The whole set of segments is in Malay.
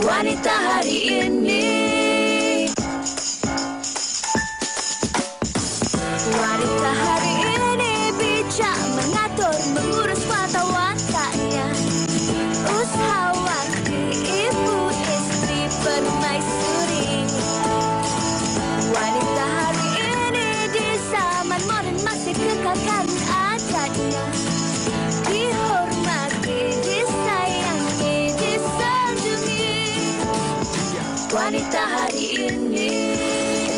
Wanita hari ini. Wanita hari ini bijak mengatur, mengurus mata wantanya. Usahawan, ibu, istri, permaisuri. Wanita hari ini di zaman modern masih kekalkan adatnya. Dihormati, disayangi, disanjungi. Wanita hari ini.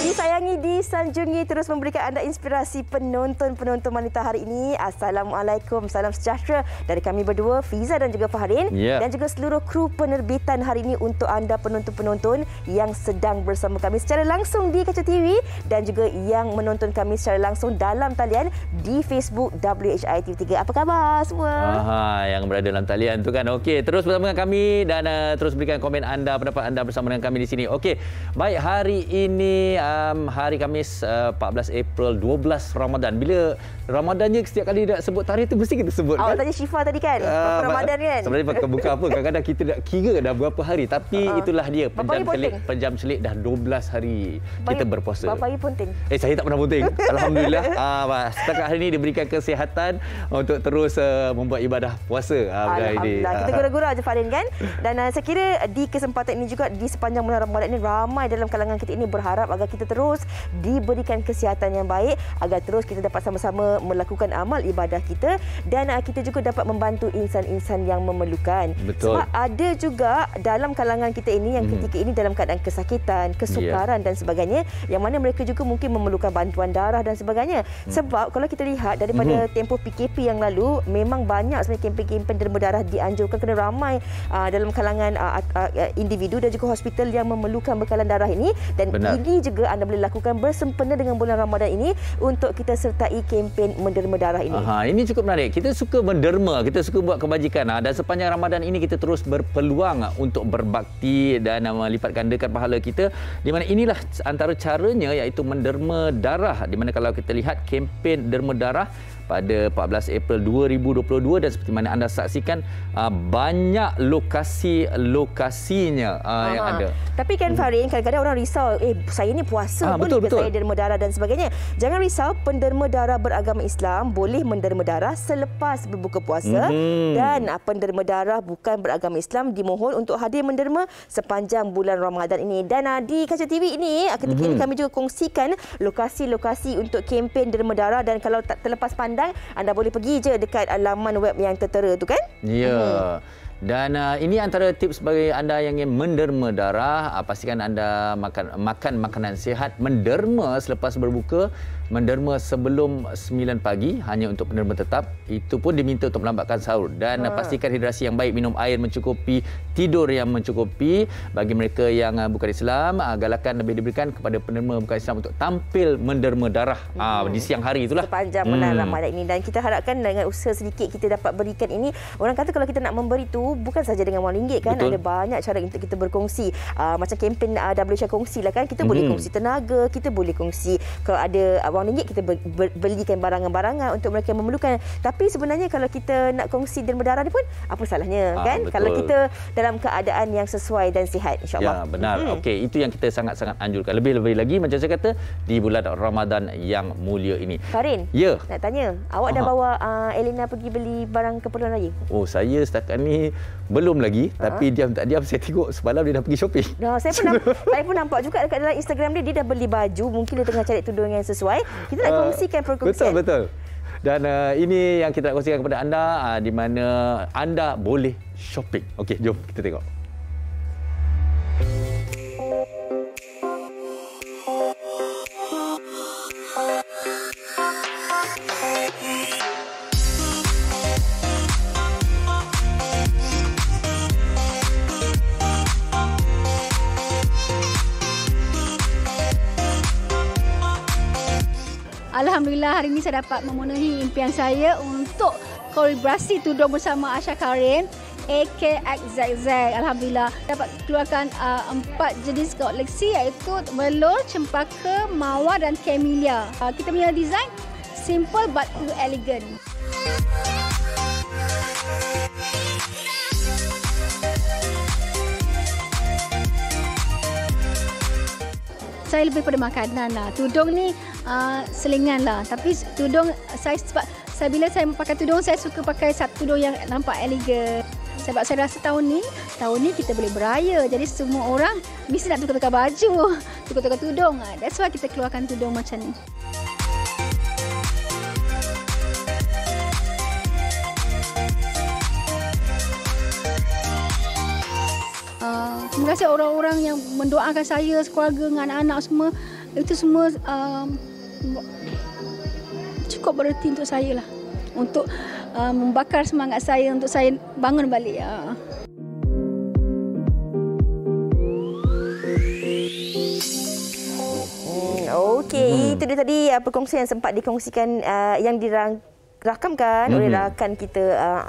Disayangi, disanjungi, terus memberikan anda inspirasi penonton-penonton wanita hari ini. Assalamualaikum, salam sejahtera dari kami berdua, Fiza dan juga Faharin, dan juga seluruh kru penerbitan hari ini untuk anda penonton-penonton yang sedang bersama kami secara langsung di Kaca TV dan juga yang menonton kami secara langsung dalam talian di Facebook WHI TV3. Apa khabar semua? Yang berada dalam talian tu kan. Okey, terus bersama dengan kami dan terus berikan komen anda, pendapat anda bersama dengan kami di sini. Okey, baik, hari ini hari Khamis 14 April 12 Ramadan. Bila Ramadannya setiap kali nak sebut tarikh tu mesti kita sebut kan. Awak tanya Syifa tadi kan, berapa Ramadan kan? Sebenarnya bukan apa, kadang-kadang kita nak kira dah berapa hari, tapi itulah dia, pejam selit dah 12 hari kita berpuasa. Berapa hari punting? Saya tak pernah punting. Alhamdulillah. Setakat hari ini diberikan kesihatan untuk terus membuat ibadah puasa. Alhamdulillah. Kita gura-gura je Farin kan. Dan saya kira di kesempatan ini juga, di sepanjang bulan Ramadan ini, ramai dalam kalangan kita ini berharap agar kita terus diberikan kesihatan yang baik, agar terus kita dapat sama-sama melakukan amal ibadah kita dan kita juga dapat membantu insan-insan yang memerlukan. Betul. Sebab ada juga dalam kalangan kita ini yang ketika ini dalam keadaan kesakitan, kesukaran dan sebagainya, yang mana mereka juga mungkin memerlukan bantuan darah dan sebagainya. Sebab kalau kita lihat daripada tempoh PKP yang lalu, memang banyak sebenarnya kempen-kempen derma darah dianjurkan kerana ramai dalam kalangan individu dan juga hospital yang memerlukan bekalan darah ini, dan ini juga anda boleh lakukan bersempena dengan bulan Ramadan ini untuk kita sertai kempen menderma darah ini. Ini cukup menarik. Kita suka menderma, kita suka buat kebajikan, dan sepanjang Ramadan ini kita terus berpeluang untuk berbakti dan melipat gandakan pahala kita, di mana inilah antara caranya, iaitu menderma darah, di mana kalau kita lihat kempen derma darah pada 14 April 2022 dan seperti mana anda saksikan, banyak lokasi-lokasinya yang ada. Tapi kan Farin, kadang-kadang orang risau, saya ni puasa pun saya derma darah dan sebagainya. Jangan risau, penderma darah beragama Islam boleh menderma darah selepas berbuka puasa, dan penderma darah bukan beragama Islam dimohon untuk hadir menderma sepanjang bulan Ramadan ini. Dan di Kaca TV ini, ketika ini kami juga kongsikan lokasi-lokasi untuk kempen derma darah, dan kalau tak terlepas pandang, anda boleh pergi je dekat laman web yang tertera tu kan? Ya. Dan ini antara tips bagi anda yang ingin menderma darah. Pastikan anda makan makanan sihat. Menderma selepas berbuka, menderma sebelum 9 pagi hanya untuk penderma tetap. Itu pun diminta untuk melambatkan sahur. Dan pastikan hidrasi yang baik, minum air mencukupi, tidur yang mencukupi. Bagi mereka yang bukan Islam, galakan lebih diberikan kepada penderma bukan Islam untuk tampil menderma darah di siang hari itulah. Sepanjang bulan Ramadan ini. Dan kita harapkan dengan usaha sedikit kita dapat berikan ini. Orang kata kalau kita nak memberi tu bukan saja dengan RM1 kan. Betul. Ada banyak cara untuk kita berkongsi. Macam kempen WHI kongsi lah kan. Kita boleh kongsi tenaga, kita boleh kongsi kalau ada RM1 kita belikan barangan-barangan untuk mereka yang memerlukan. Tapi sebenarnya kalau kita nak kongsi derma darah ni pun apa salahnya kan? Betul. Kalau kita dalam keadaan yang sesuai dan sihat, insya-Allah. Ya, benar. Okey, itu yang kita sangat-sangat anjurkan. Lebih-lebih lagi macam saya kata di bulan Ramadan yang mulia ini. Farin, nak tanya, awak dah bawa Elena pergi beli barang keperluan lagi? Saya setakat ni belum lagi, tapi diam tak diam saya tengok semalam dia dah pergi shopping. Saya pun nampak juga dekat dalam Instagram dia dah beli baju, mungkin dia tengah cari tudung yang sesuai. Kita nak kongsikan perkongsian. Betul. Dan ini yang kita nak kongsikan kepada anda, di mana anda boleh shopping. Okey, jom kita tengok. Alhamdulillah hari ini saya dapat memenuhi impian saya untuk kolaborasi tudung bersama Asha Karin AKXZZ. Alhamdulillah dapat keluarkan 4 jenis koleksi, iaitu velour, cempaka, mawar dan camellia. Kita punya design simple but elegant. saya lebih pada makanan lah. Tudung ni selingan lah. Tapi tudung bila saya pakai tudung, saya suka pakai satu tudung yang nampak elegan. Sebab saya rasa tahun ni kita boleh beraya. Jadi semua orang mesti nak tukar-tukar baju, tukar-tukar tudung. That's why kita keluarkan tudung macam ni. Terima kasih orang-orang yang mendoakan saya, keluarga dengan anak-anak semua. Itu semua cukup bererti untuk saya lah. Untuk membakar semangat saya untuk saya bangun balik. Okey, itu dia tadi perkongsian yang sempat dikongsikan yang dirakamkan oleh rakan kita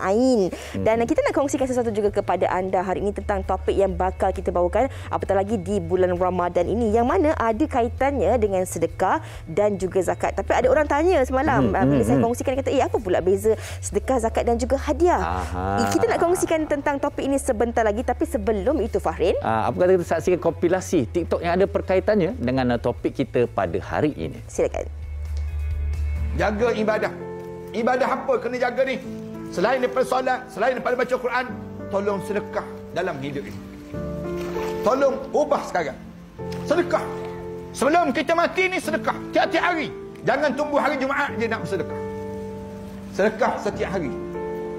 Ain. Dan kita nak kongsikan sesuatu juga kepada anda hari ini tentang topik yang bakal kita bawakan apatah lagi di bulan Ramadan ini, yang mana ada kaitannya dengan sedekah dan juga zakat. Tapi ada orang tanya semalam bila saya kongsikan, kata apa pula beza sedekah, zakat dan juga hadiah. Kita nak kongsikan tentang topik ini sebentar lagi, tapi sebelum itu Fahrin, apa kata kita saksikan kompilasi TikTok yang ada perkaitannya dengan topik kita pada hari ini. Silakan. Jaga ibadah. Ibadah apa kena jaga ni? Selain daripada solat, selain daripada baca Quran, tolong sedekah dalam hidup ini. Tolong ubah sekarang. Sedekah. Sebelum kita mati ni sedekah. Tiap-tiap hari. Jangan tunggu hari Jumaat je nak bersedekah. Sedekah setiap hari.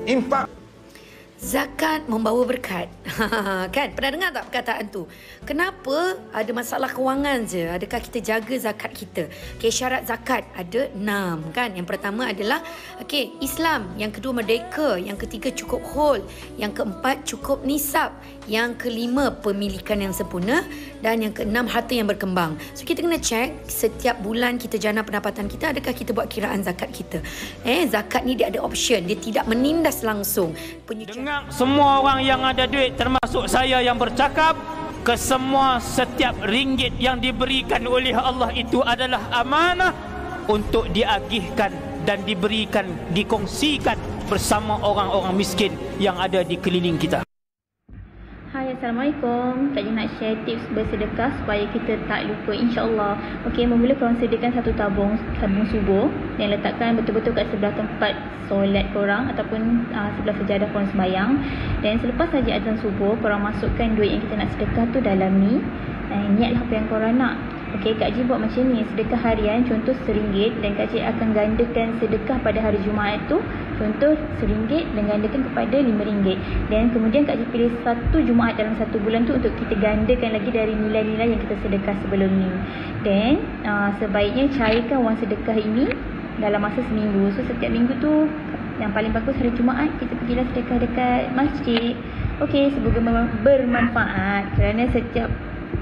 Infak. Zakat membawa berkat. Kan? Pernah dengar tak perkataan tu? Kenapa ada masalah kewangan je? Adakah kita jaga zakat kita? Okay, syarat zakat ada 6 kan? Yang pertama adalah Islam, yang kedua merdeka, yang ketiga cukup haul, yang keempat cukup nisab, yang kelima pemilikan yang sempurna, dan yang keenam harta yang berkembang. So kita kena cek setiap bulan kita jana pendapatan kita, adakah kita buat kiraan zakat kita. Zakat ni dia ada option, dia tidak menindas langsung. Dengar semua orang yang ada duit, termasuk saya yang bercakap, kesemua setiap ringgit yang diberikan oleh Allah itu adalah amanah untuk diagihkan dan diberikan, dikongsikan bersama orang-orang miskin yang ada di keliling kita. Hai, Assalamualaikum. Kak Jen nak share tips bersedekah supaya kita tak lupa, insya-Allah. Okey, memula korang sediakan satu tabung subuh yang letakkan betul-betul kat sebelah tempat solat korang ataupun sebelah sejadah korang sembahyang. Dan selepas saja azan subuh, korang masukkan duit yang kita nak sedekah tu dalam ni. Niatlah apa yang korang nak. Okey, Kak Jen buat macam ni. Sedekah harian contoh RM1 dan Kak Jen akan gandakan sedekah pada hari Jumaat tu. Contoh RM1 dan gandakan kepada RM5. Dan kemudian Kak Jen pilih satu Jumaat dalam satu bulan tu untuk kita gandakan lagi dari nilai-nilai yang kita sedekah sebelum ni. Dan sebaiknya cairkan wang sedekah ini dalam masa seminggu. So setiap minggu tu yang paling bagus hari Jumaat kita pergilah sedekah dekat masjid. Okey, semoga bermanfaat kerana setiap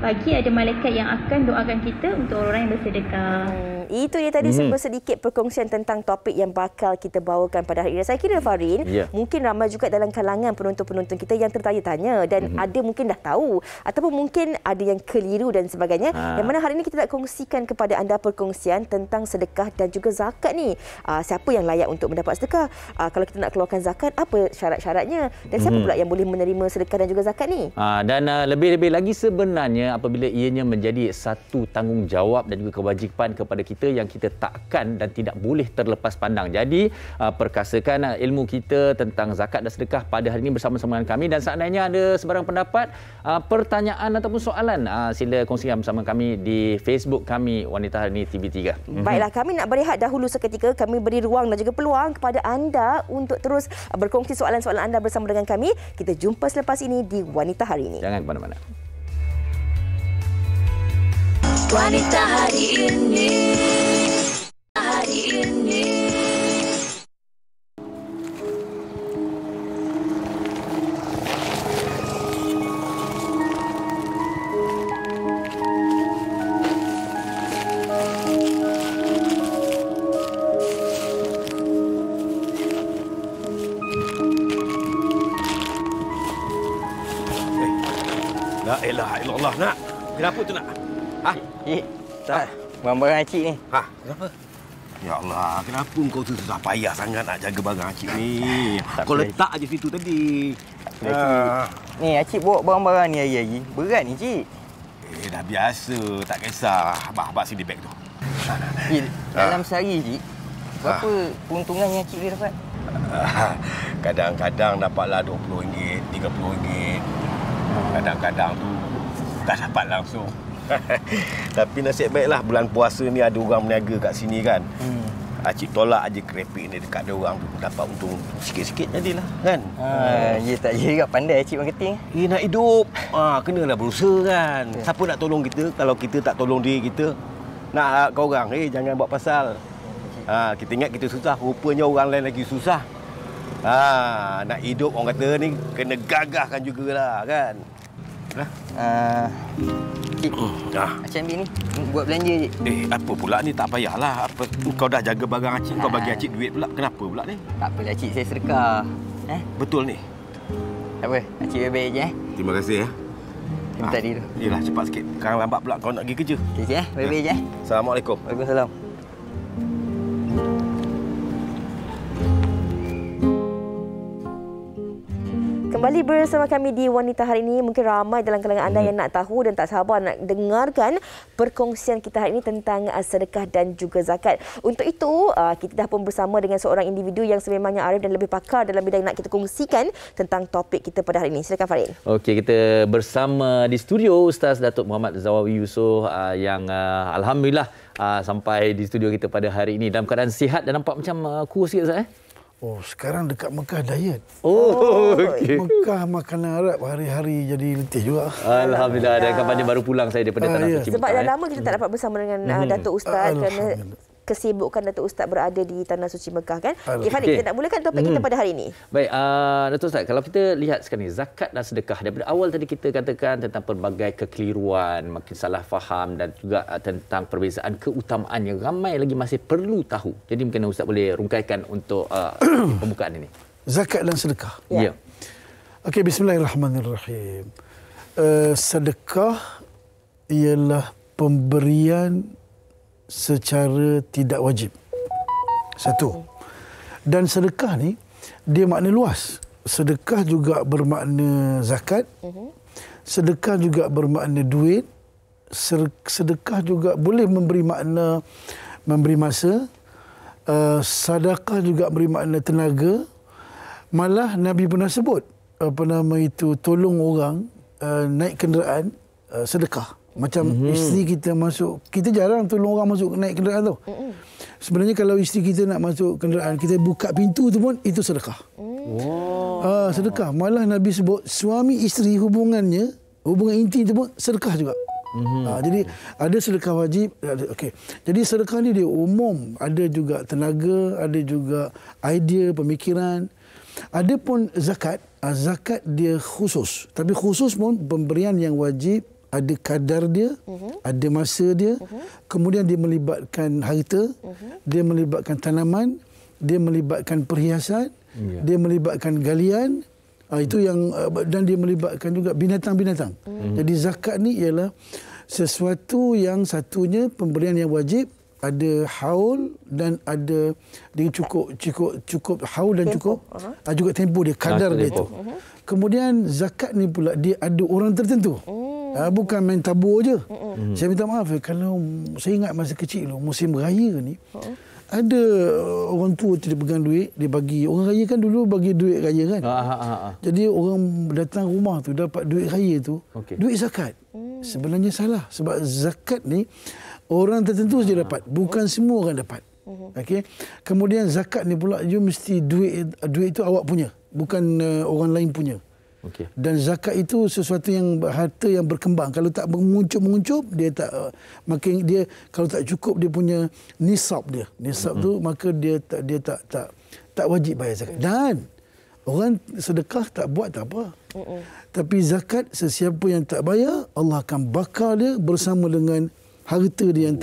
pagi ada malaikat yang akan doakan kita untuk orang yang bersedekah. Itu dia tadi sedikit perkongsian tentang topik yang bakal kita bawakan pada hari ini. Saya kira Fahrin, mungkin ramai juga dalam kalangan penonton-penonton kita yang tertanya-tanya dan ada mungkin dah tahu ataupun mungkin ada yang keliru dan sebagainya. Yang mana hari ini kita nak kongsikan kepada anda perkongsian tentang sedekah dan juga zakat ni. Siapa yang layak untuk mendapat sedekah? Kalau kita nak keluarkan zakat, apa syarat-syaratnya? Dan siapa pula yang boleh menerima sedekah dan juga zakat ni? Dan lebih-lebih lagi sebenarnya apabila ianya menjadi satu tanggungjawab dan juga kewajipan kepada kita yang kita takkan dan tidak boleh terlepas pandang. Jadi perkasakan ilmu kita tentang zakat dan sedekah pada hari ini bersama-sama dengan kami. Dan seandainya ada sebarang pendapat, pertanyaan ataupun soalan, sila kongsikan bersama kami di Facebook kami Wanita Hari Ini TV3. Baiklah, kami nak berehat dahulu seketika. Kami beri ruang dan juga peluang kepada anda untuk terus berkongsi soalan-soalan anda bersama dengan kami. Kita jumpa selepas ini di Wanita Hari Ini. Jangan ke mana-mana. Wanita Hari Ini. Hari ini. La ilaha illallah, nak. Kenapa tu nak? Tak, barang-barang Acik ni. Kenapa? Ya Allah, kenapa kau tu susah payah sangat nak jaga barang Acik ni? Kau letak aje situ tadi. Ni Acik bawa barang-barang ni hari-hari. Berat ni, Cik. Dah biasa, tak kisah. Abang sini beg tu. Dalam sehari, Cik, berapa keuntungan yang Cik boleh dapat? Kadang-kadang dapatlah RM20, RM30. Kadang-kadang tu tak dapat langsung. Tapi nasib baiklah bulan puasa ni ada orang berniaga kat sini kan. Cik tolak aja kerepek ni dekat dia orang tu. Dapat untung sikit-sikit jadilah kan. Ya tak je, pandai Cik marketing. Nak hidup, kenalah berusaha kan. Siapa nak tolong kita kalau kita tak tolong diri kita? Nak kau orang, jangan buat pasal. Kita ingat kita susah, rupanya orang lain lagi susah. Nak hidup orang kata ni kena gagahkan jugalah kan. Cik, Acik ambil ni buat belanja, Cik. Apa pula ni, tak payahlah. Kau dah jaga barang Acik, kau bagi Acik duit pula. Kenapa pula ni? Tak apalah, Cik, saya sedekah. Betul ni? Tak apa, Acik baik-baik je. Terima kasih ya. Minta diri tu. Yelah, cepat sikit. Sekarang lambat pula kau nak pergi kerja. Okey, Cik, baik-baik je. Assalamualaikum. Waalaikumsalam. Kembali bersama kami di Wanita hari ini. Mungkin ramai dalam kalangan anda yang nak tahu dan tak sabar nak dengarkan perkongsian kita hari ini tentang sedekah dan juga zakat. Untuk itu, kita dah pun bersama dengan seorang individu yang sememangnya arif dan lebih pakar dalam bidang nak kita kongsikan tentang topik kita pada hari ini. Silakan Farid. Okey, kita bersama di studio Ustaz Datuk Muhammad Zawawi Yusof yang alhamdulillah sampai di studio kita pada hari ini dalam keadaan sihat dan nampak macam kurus sikit Ustaz. Sekarang dekat Mekah diet. Okey. Mekah makanan Arab hari-hari jadi letih juga. Alhamdulillah. Dan kampanye baru pulang saya daripada Tanah Suci Mekah. Sebab dah lama kita tak dapat bersama dengan Datuk Ustaz kerana kesibukan Datuk Ustaz berada di Tanah Suci Mekah kan. Okey Farid, kita nak mulakan topik kita pada hari ini. Baik, Datuk Ustaz, kalau kita lihat sekarang ni zakat dan sedekah, daripada awal tadi kita katakan tentang pelbagai kekeliruan, makin salah faham dan juga tentang perbezaan keutamaan yang ramai lagi masih perlu tahu. Jadi mungkin Ustaz boleh rungkaikan untuk pembukaan ini. Zakat dan sedekah. Ya. Okey, bismillahirrahmanirrahim. Sedekah ialah pemberian secara tidak wajib. Satu. Dan sedekah ni dia makna luas. Sedekah juga bermakna zakat. Sedekah juga bermakna duit. Sedekah juga boleh memberi makna memberi masa. Sedekah juga beri makna tenaga. Malah Nabi pernah sebut tolong orang naik kenderaan, sedekah. Macam isteri kita masuk, kita jarang tolong orang masuk naik kenderaan tu. Sebenarnya kalau isteri kita nak masuk kenderaan, kita buka pintu tu pun itu sedekah. Sedekah. Malah Nabi sebut suami isteri hubungan inti tu pun sedekah juga. Jadi ada sedekah wajib. Okey. Jadi sedekah ni dia umum, ada juga tenaga, ada juga idea, pemikiran. Ada pun zakat. Zakat dia khusus. Tapi khusus pun pemberian yang wajib. Ada kadar dia, ada masa dia, kemudian dia melibatkan harta, dia melibatkan tanaman, dia melibatkan perhiasan, dia melibatkan galian, itu yang, dan dia melibatkan juga binatang-binatang. Jadi zakat ni ialah sesuatu yang satunya pemberian yang wajib, ada haul dan ada dia cukup haul dan cukup juga tempoh dia, kadar dia tu. Kemudian zakat ni pula dia ada orang tertentu. Bukan main tabur je. Saya minta maaf kalau saya ingat masa kecil dulu musim raya ni ada orang tua dia pegang duit, dia bagi. Orang raya kan dulu bagi duit raya kan. Jadi orang datang rumah tu dapat duit raya tu, duit zakat. Sebenarnya salah sebab zakat ni orang tertentu saja dapat, bukan semua orang dapat. Okey. Kemudian zakat ni pula you mesti duit itu awak punya, bukan orang lain punya. Okay. Dan zakat itu sesuatu yang harta yang berkembang. Kalau tak menguncup dia tak makin dia, kalau tak cukup dia punya nisab dia. Nisab tu maka dia tak wajib bayar zakat. Dan orang sedekah tak buat tak apa. Tapi zakat sesiapa yang tak bayar, Allah akan bakar dia bersama dengan harta dia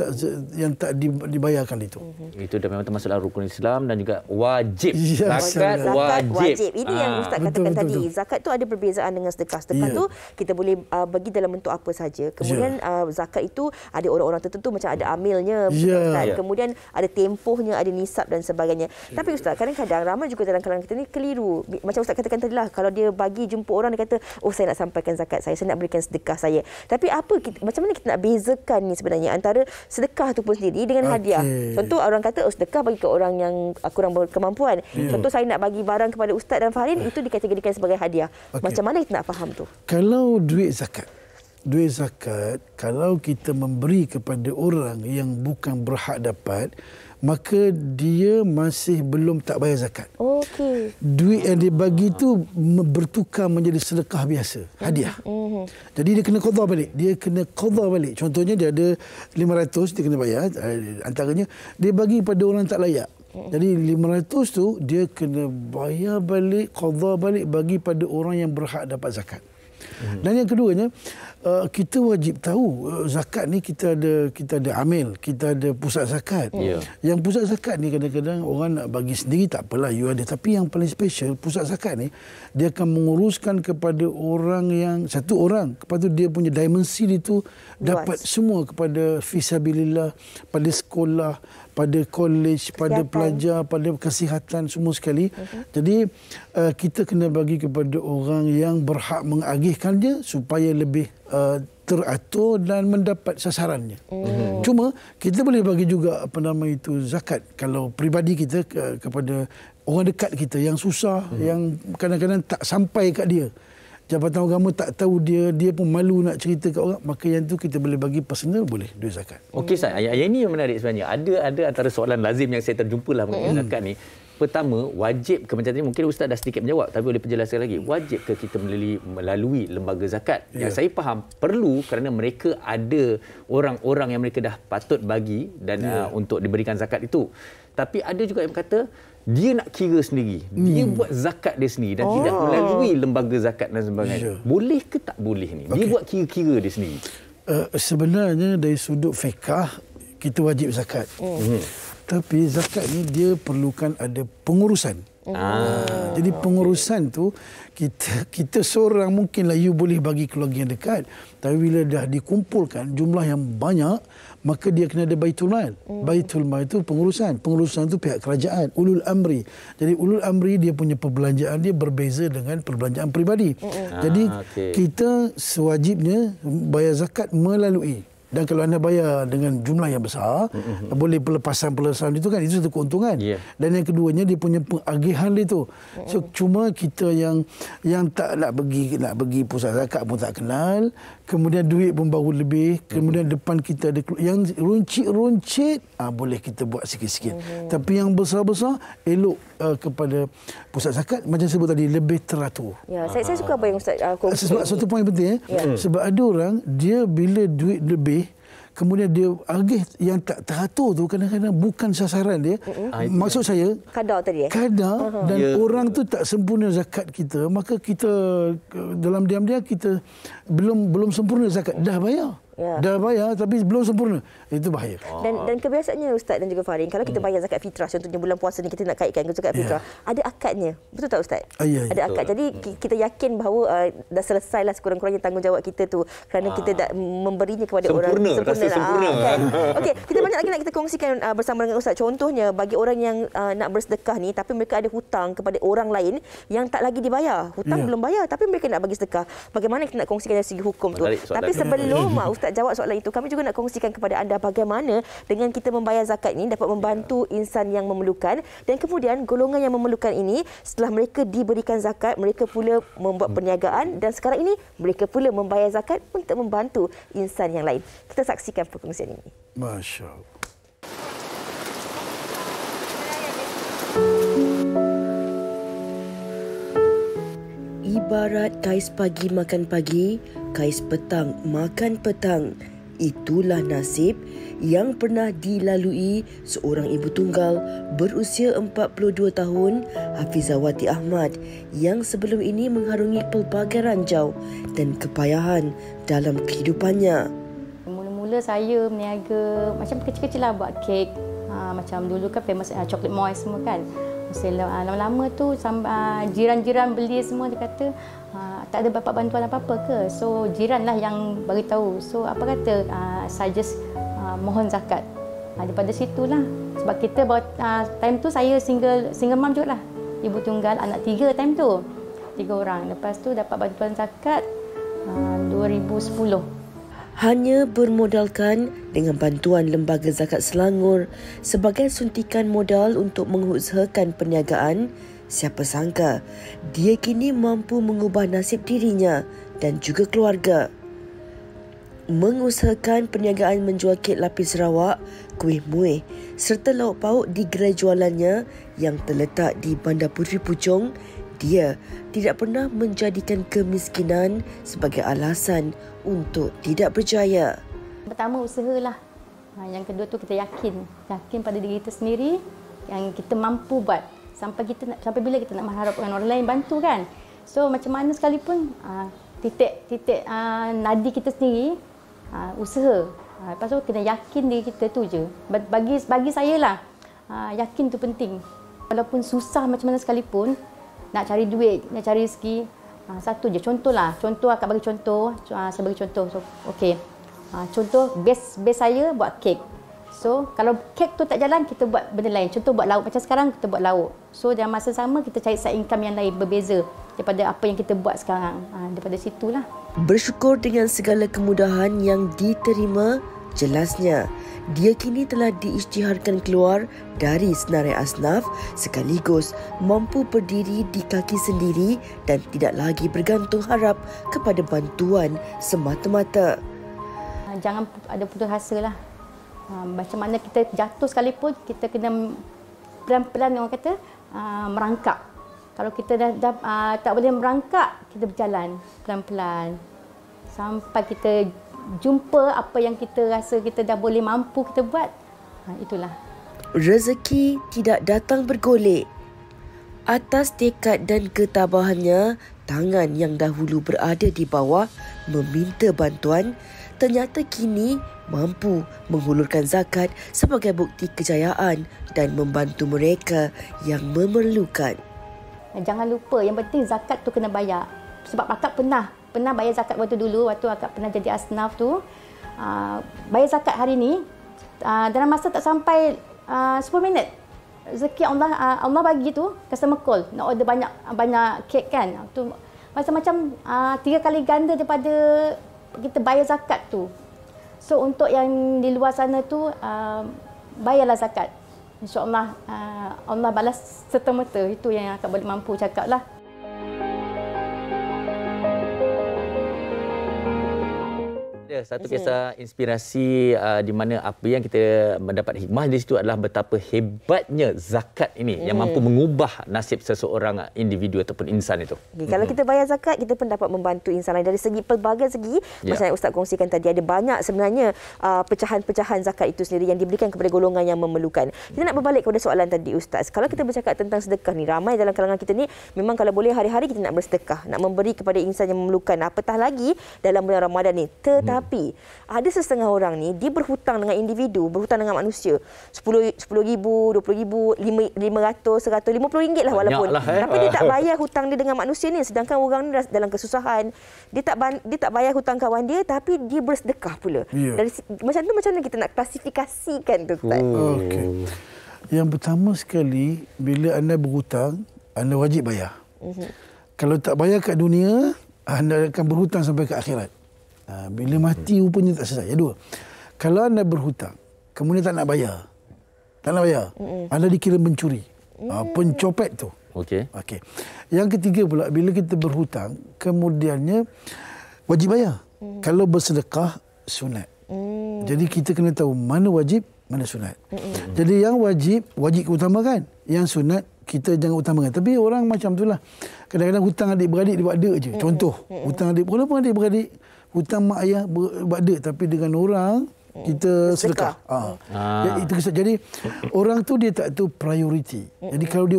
yang tak dibayarkan itu. Itu dah memang termasuk dalam rukun Islam dan juga wajib. Ya, Zakat wajib. Ini yang Ustaz katakan tadi. Zakat tu ada perbezaan dengan sedekah. Sedekah tu kita boleh bagi dalam bentuk apa saja. Kemudian zakat itu ada orang-orang tertentu macam ada amilnya, kemudian ada tempohnya, ada nisab dan sebagainya. Tapi Ustaz, kadang-kadang ramai juga dalam kalangan kita ni keliru. Macam Ustaz katakan tadi lah, kalau dia bagi jumpa orang, dia kata, oh saya nak sampaikan zakat saya nak berikan sedekah saya. Tapi macam mana kita nak bezakan ni sebenarnya antara sedekah tu pun sendiri dengan hadiah? Contoh orang kata sedekah bagi ke orang yang kurang berkemampuan. Contoh saya nak bagi barang kepada Ustaz dan Farin, itu dikategorikan sebagai hadiah. Macam mana kita nak faham tu? Kalau duit zakat, kalau kita memberi kepada orang yang bukan berhak dapat, maka dia masih belum tak bayar zakat. Okey. Duit yang dia bagi tu bertukar menjadi sedekah biasa, hadiah. Jadi dia kena qada balik. Contohnya dia ada 500 dia kena bayar, antaranya dia bagi pada orang tak layak. Jadi 500 tu dia kena bayar balik, qada balik bagi pada orang yang berhak dapat zakat. Dan yang keduanya, kita wajib tahu zakat ni kita ada amil, kita ada pusat zakat. Yang pusat zakat ni kadang-kadang orang nak bagi sendiri tak apalah, you ada. Tapi yang paling special, pusat zakat ni dia akan menguruskan kepada orang yang satu orang, lepas tu dia punya dimensi itu dapat semua kepada fisabilillah, pada sekolah, pada kolej, pada pelajar, pada kesihatan, semua sekali. Jadi kita kena bagi kepada orang yang berhak mengagihkannya supaya lebih teratur dan mendapat sasarannya. Cuma kita boleh bagi juga zakat kalau peribadi kita kepada orang dekat kita yang susah, yang kadang-kadang tak sampai kat dia. Jabatan agama tak tahu dia pun malu nak cerita kat orang, maka yang tu kita boleh bagi personal, boleh duit zakat. Okey Ustaz, ayat ini yang menarik sebenarnya. Ada antara soalan lazim yang saya terjumpa lah mengenai zakat ni. Pertama, wajib ke, macam tadi mungkin Ustaz dah sedikit menjawab, tapi boleh penjelaskan lagi. Wajib ke kita melalui lembaga zakat? Yang saya faham, perlu kerana mereka ada orang-orang yang mereka dah patut bagi dan untuk diberikan zakat itu. Tapi ada juga yang kata, dia nak kira sendiri. Dia buat zakat dia sendiri dan tidak melalui lembaga zakat dan sebagainya. Boleh ke tak boleh ni? Dia buat kira-kira dia sendiri. Sebenarnya dari sudut fiqah, kita wajib zakat. Tapi zakat ni dia perlukan ada pengurusan. Jadi pengurusan tu kita seorang mungkinlah you boleh bagi keluarga yang dekat, tapi bila dah dikumpulkan jumlah yang banyak, maka dia kena ada Baitul Mal. Baitul Mal itu pengurusan itu pihak kerajaan, ulul amri. Jadi ulul amri dia punya perbelanjaan dia berbeza dengan perbelanjaan peribadi. Jadi kita sewajibnya bayar zakat melalui. Dan kalau anda bayar dengan jumlah yang besar, boleh pelepasan itu kan, itu satu keuntungan. Dan yang keduanya dia punya pengagihan dia tu. So, cuma kita yang tak nak bagi pusat zakat pun tak kenal, kemudian duit pun baru lebih, kemudian depan kita ada yang runcit, boleh kita buat sikit-sikit. Tapi yang besar-besar elok kepada pusat zakat, macam sebut tadi, lebih teratur. Saya suka apa yang Ustaz kongsi. Sebab satu poin penting sebab ada orang dia bila duit lebih, kemudian dia agih yang tak teratur tu, kadang-kadang bukan sasaran dia. Maksud saya kadar tadi dan orang tu tak sempurna zakat kita, maka kita dalam diam-diam kita belum sempurna zakat, dah bayar tapi belum sempurna. Itu bahaya. Dan kebiasaannya Ustaz dan juga Farin, kalau kita bayar zakat fitrah, contohnya bulan puasa ni kita nak kaitkan zakat fitrah, ada akadnya. Betul tak Ustaz? Ada akad. Jadi kita yakin bahawa dah selesailah sekurang-kurangnya tanggungjawab kita tu, kerana kita dah memberinya kepada orang sempurna. Kan? Okey, kita banyak lagi nak kita kongsikan bersama dengan Ustaz. Contohnya bagi orang yang nak bersedekah ni tapi mereka ada hutang kepada orang lain yang tak lagi dibayar. Hutang belum bayar tapi mereka nak bagi sedekah. Bagaimana kita nak kongsikan dari segi hukum tu? Tapi sebelum Ustaz jawab soalan itu, kami juga nak kongsikan kepada anda bagaimana dengan kita membayar zakat ini dapat membantu insan yang memerlukan, dan kemudian golongan yang memerlukan ini setelah mereka diberikan zakat, mereka pula membuat perniagaan dan sekarang ini mereka pula membayar zakat untuk membantu insan yang lain. Kita saksikan perkongsian ini. Masya Allah. Ibarat kais pagi makan pagi, kais petang makan petang. Itulah nasib yang pernah dilalui seorang ibu tunggal berusia 42 tahun, Hafizawati Ahmad, yang sebelum ini mengharungi pelbagai ranjau dan kepayahan dalam kehidupannya. mula saya meniaga macam kecil-kecil lah, buat kek. Macam dulu kan famous chocolate moist semua kan. Lama-lama tu jiran-jiran beli semua, dia kata tak ada dapat bantuan apa-apa ke. So jiran lah yang bagi tahu. So apa kata suggest mohon zakat. Daripada situlah, sebab kita time tu saya single mom juga lah, ibu tunggal, anak 3 time tu, 3 orang. Lepas tu dapat bantuan zakat 2010. Hanya bermodalkan dengan bantuan Lembaga Zakat Selangor sebagai suntikan modal untuk mengusahakan perniagaan, siapa sangka dia kini mampu mengubah nasib dirinya dan juga keluarga. Mengusahakan perniagaan menjual kek lapis Sarawak, kuih muih serta lauk pauk di gerai jualannya yang terletak di Bandar Puteri Puchong, dia tidak pernah menjadikan kemiskinan sebagai alasan untuk tidak berjaya. Pertama usahalah. Yang kedua tu kita yakin pada diri kita sendiri yang kita mampu buat. Sampai bila kita nak mengharapkan orang lain bantu kan. So macam mana sekalipun titik nadi kita sendiri usaha. Lepas tu kena yakin diri kita tu je. Bagi saya lah, yakin tu penting. Walaupun susah macam mana sekalipun, nak cari duit, nak cari rezeki, satu je contohlah. Akak bagi contoh, saya bagi contoh. So, okey. Contoh base saya buat kek. So kalau kek tu tak jalan, kita buat benda lain. Contoh buat lauk, macam sekarang kita buat lauk. So dalam masa sama kita cari side income yang lain berbeza daripada apa yang kita buat sekarang. Daripada situlah. Bersyukur dengan segala kemudahan yang diterima, jelasnya dia kini telah diisytiharkan keluar dari senarai asnaf sekaligus mampu berdiri di kaki sendiri dan tidak lagi bergantung harap kepada bantuan semata-mata. Jangan ada putus asa lah. Macam mana kita jatuh sekalipun, kita kena pelan-pelan orang kata merangkak. Kalau kita dah tak boleh merangkak, kita berjalan pelan-pelan sampai kita jumpa apa yang kita rasa kita dah boleh mampu kita buat. Itulah. Rezeki tidak datang bergolek. Atas tekad dan ketabahannya, tangan yang dahulu berada di bawah meminta bantuan, ternyata kini mampu menghulurkan zakat sebagai bukti kejayaan dan membantu mereka yang memerlukan. Jangan lupa, yang penting zakat tu kena bayar. Sebab akak pernah bayar zakat waktu dulu, waktu akak pernah jadi asnaf tu. Bayar zakat hari ni, dalam masa tak sampai 10 minit. Rezeki Allah bagi tu, customer call. Nak order banyak kek kan. Tu macam 3 kali ganda daripada kita bayar zakat tu. So untuk yang di luar sana tu, bayarlah zakat. InsyaAllah Allah balas serta-merta. Itu yang akak boleh mampu cakap lah. Satu kisah inspirasi di mana apa yang kita mendapat hikmah di situ adalah betapa hebatnya zakat ini yang mampu mengubah nasib seseorang individu ataupun insan itu. Kalau kita bayar zakat, kita pun dapat membantu insan lain dari segi pelbagai segi. Macam yang Ustaz kongsikan tadi, ada banyak sebenarnya pecahan-pecahan zakat itu sendiri yang diberikan kepada golongan yang memerlukan. Kita nak berbalik kepada soalan tadi Ustaz. Kalau kita bercakap tentang sedekah ni, ramai dalam kalangan kita ni memang kalau boleh hari-hari kita nak bersedekah, nak memberi kepada insan yang memerlukan, apatah lagi dalam bulan Ramadan ni. Tetapi ada setengah orang ni, dia berhutang dengan individu, berhutang dengan manusia. RM10,000, RM20,000, RM500, RM100, RM50 lah walaupun. Tapi dia tak bayar hutang dia dengan manusia ni. Sedangkan orang ni dalam kesusahan, dia tak bayar hutang kawan dia, tapi dia bersedekah pula. Dari macam mana kita nak klasifikasikan tu, Ustaz? Okey. Yang pertama sekali, bila anda berhutang, anda wajib bayar. Kalau tak bayar kat dunia, anda akan berhutang sampai ke akhirat. Bila mati rupanya tak selesai. Yang dua, kalau anda berhutang kemudian tak nak bayar, anda dikira mencuri, pencopet tu. Okey. Yang ketiga pula, bila kita berhutang kemudiannya wajib bayar. Kalau bersedekah sunat. Jadi kita kena tahu mana wajib, mana sunat. Jadi yang wajib keutamakan, yang sunat kita jangan utamakan. Tapi orang macam itulah. Kadang-kadang hutang adik-beradik dia buat dek je. Contoh, hutang walaupun adik-beradik, hutang mak ayah buat dek, tapi dengan orang kita sedekah. Jadi orang tu dia tak tahu prioriti. Jadi kalau dia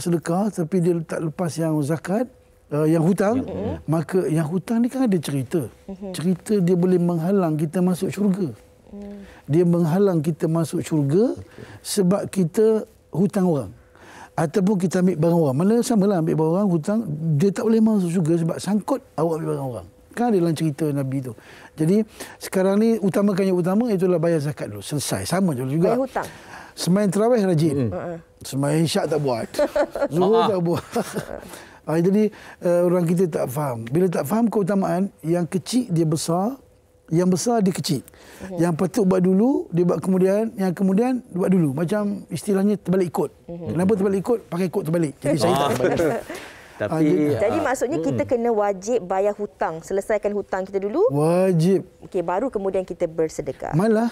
sedekah tapi dia tak lepas yang zakat, yang hutang, maka yang hutang ni kan ada cerita. Cerita dia boleh menghalang kita masuk syurga. Dia menghalang kita masuk syurga sebab kita hutang orang. Ataupun kita ambil barang orang. Mana samalah ambil barang orang, hutang, dia tak boleh masuk syurga sebab sangkut awak ambil barang orang. Kan ada dalam cerita Nabi tu. Jadi sekarang ni utamakan yang utama itulah bayar zakat dulu. Selesai. Sama juga. Bayar hutang. Sembahyang tarawih rajin. Sembahyang isyak tak buat. Zuhur tak buat. Jadi orang kita tak faham. Bila tak faham keutamaan, yang kecil dia besar, yang besar dia kecil. Yang patut buat dulu, dia buat kemudian, yang kemudian buat dulu. Macam istilahnya terbalik ikut. Kenapa terbalik ikut? Pakai ikut terbalik. Jadi saya tak terbalik. Jadi maksudnya kita kena wajib bayar hutang, selesaikan hutang kita dulu. Wajib. Okey, baru kemudian kita bersedekah. Malah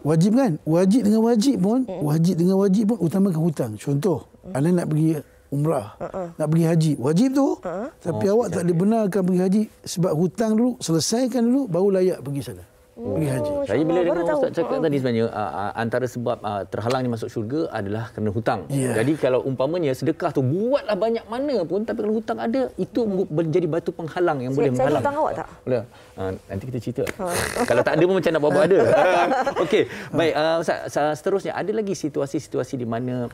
wajib kan? Wajib dengan wajib pun utamakan hutang. Contoh, anda nak pergi umrah, nak pergi haji, wajib tu. Tapi awak tak dibenarkan pergi haji sebab hutang dulu, selesaikan dulu baru layak pergi sana. Pergi haji. Saya bila dengar Ustaz cakap tadi sebenarnya antara sebab terhalangnya masuk syurga adalah kerana hutang. Jadi kalau umpamanya sedekah tu buatlah banyak mana pun tapi kalau hutang ada, itu menjadi batu penghalang yang boleh menghalang. Saya hutang awak tak? Boleh. Nanti kita cerita. Kalau tak ada pun macam nak buat ada. Okey. Baik, Ustaz, seterusnya ada lagi situasi-situasi di mana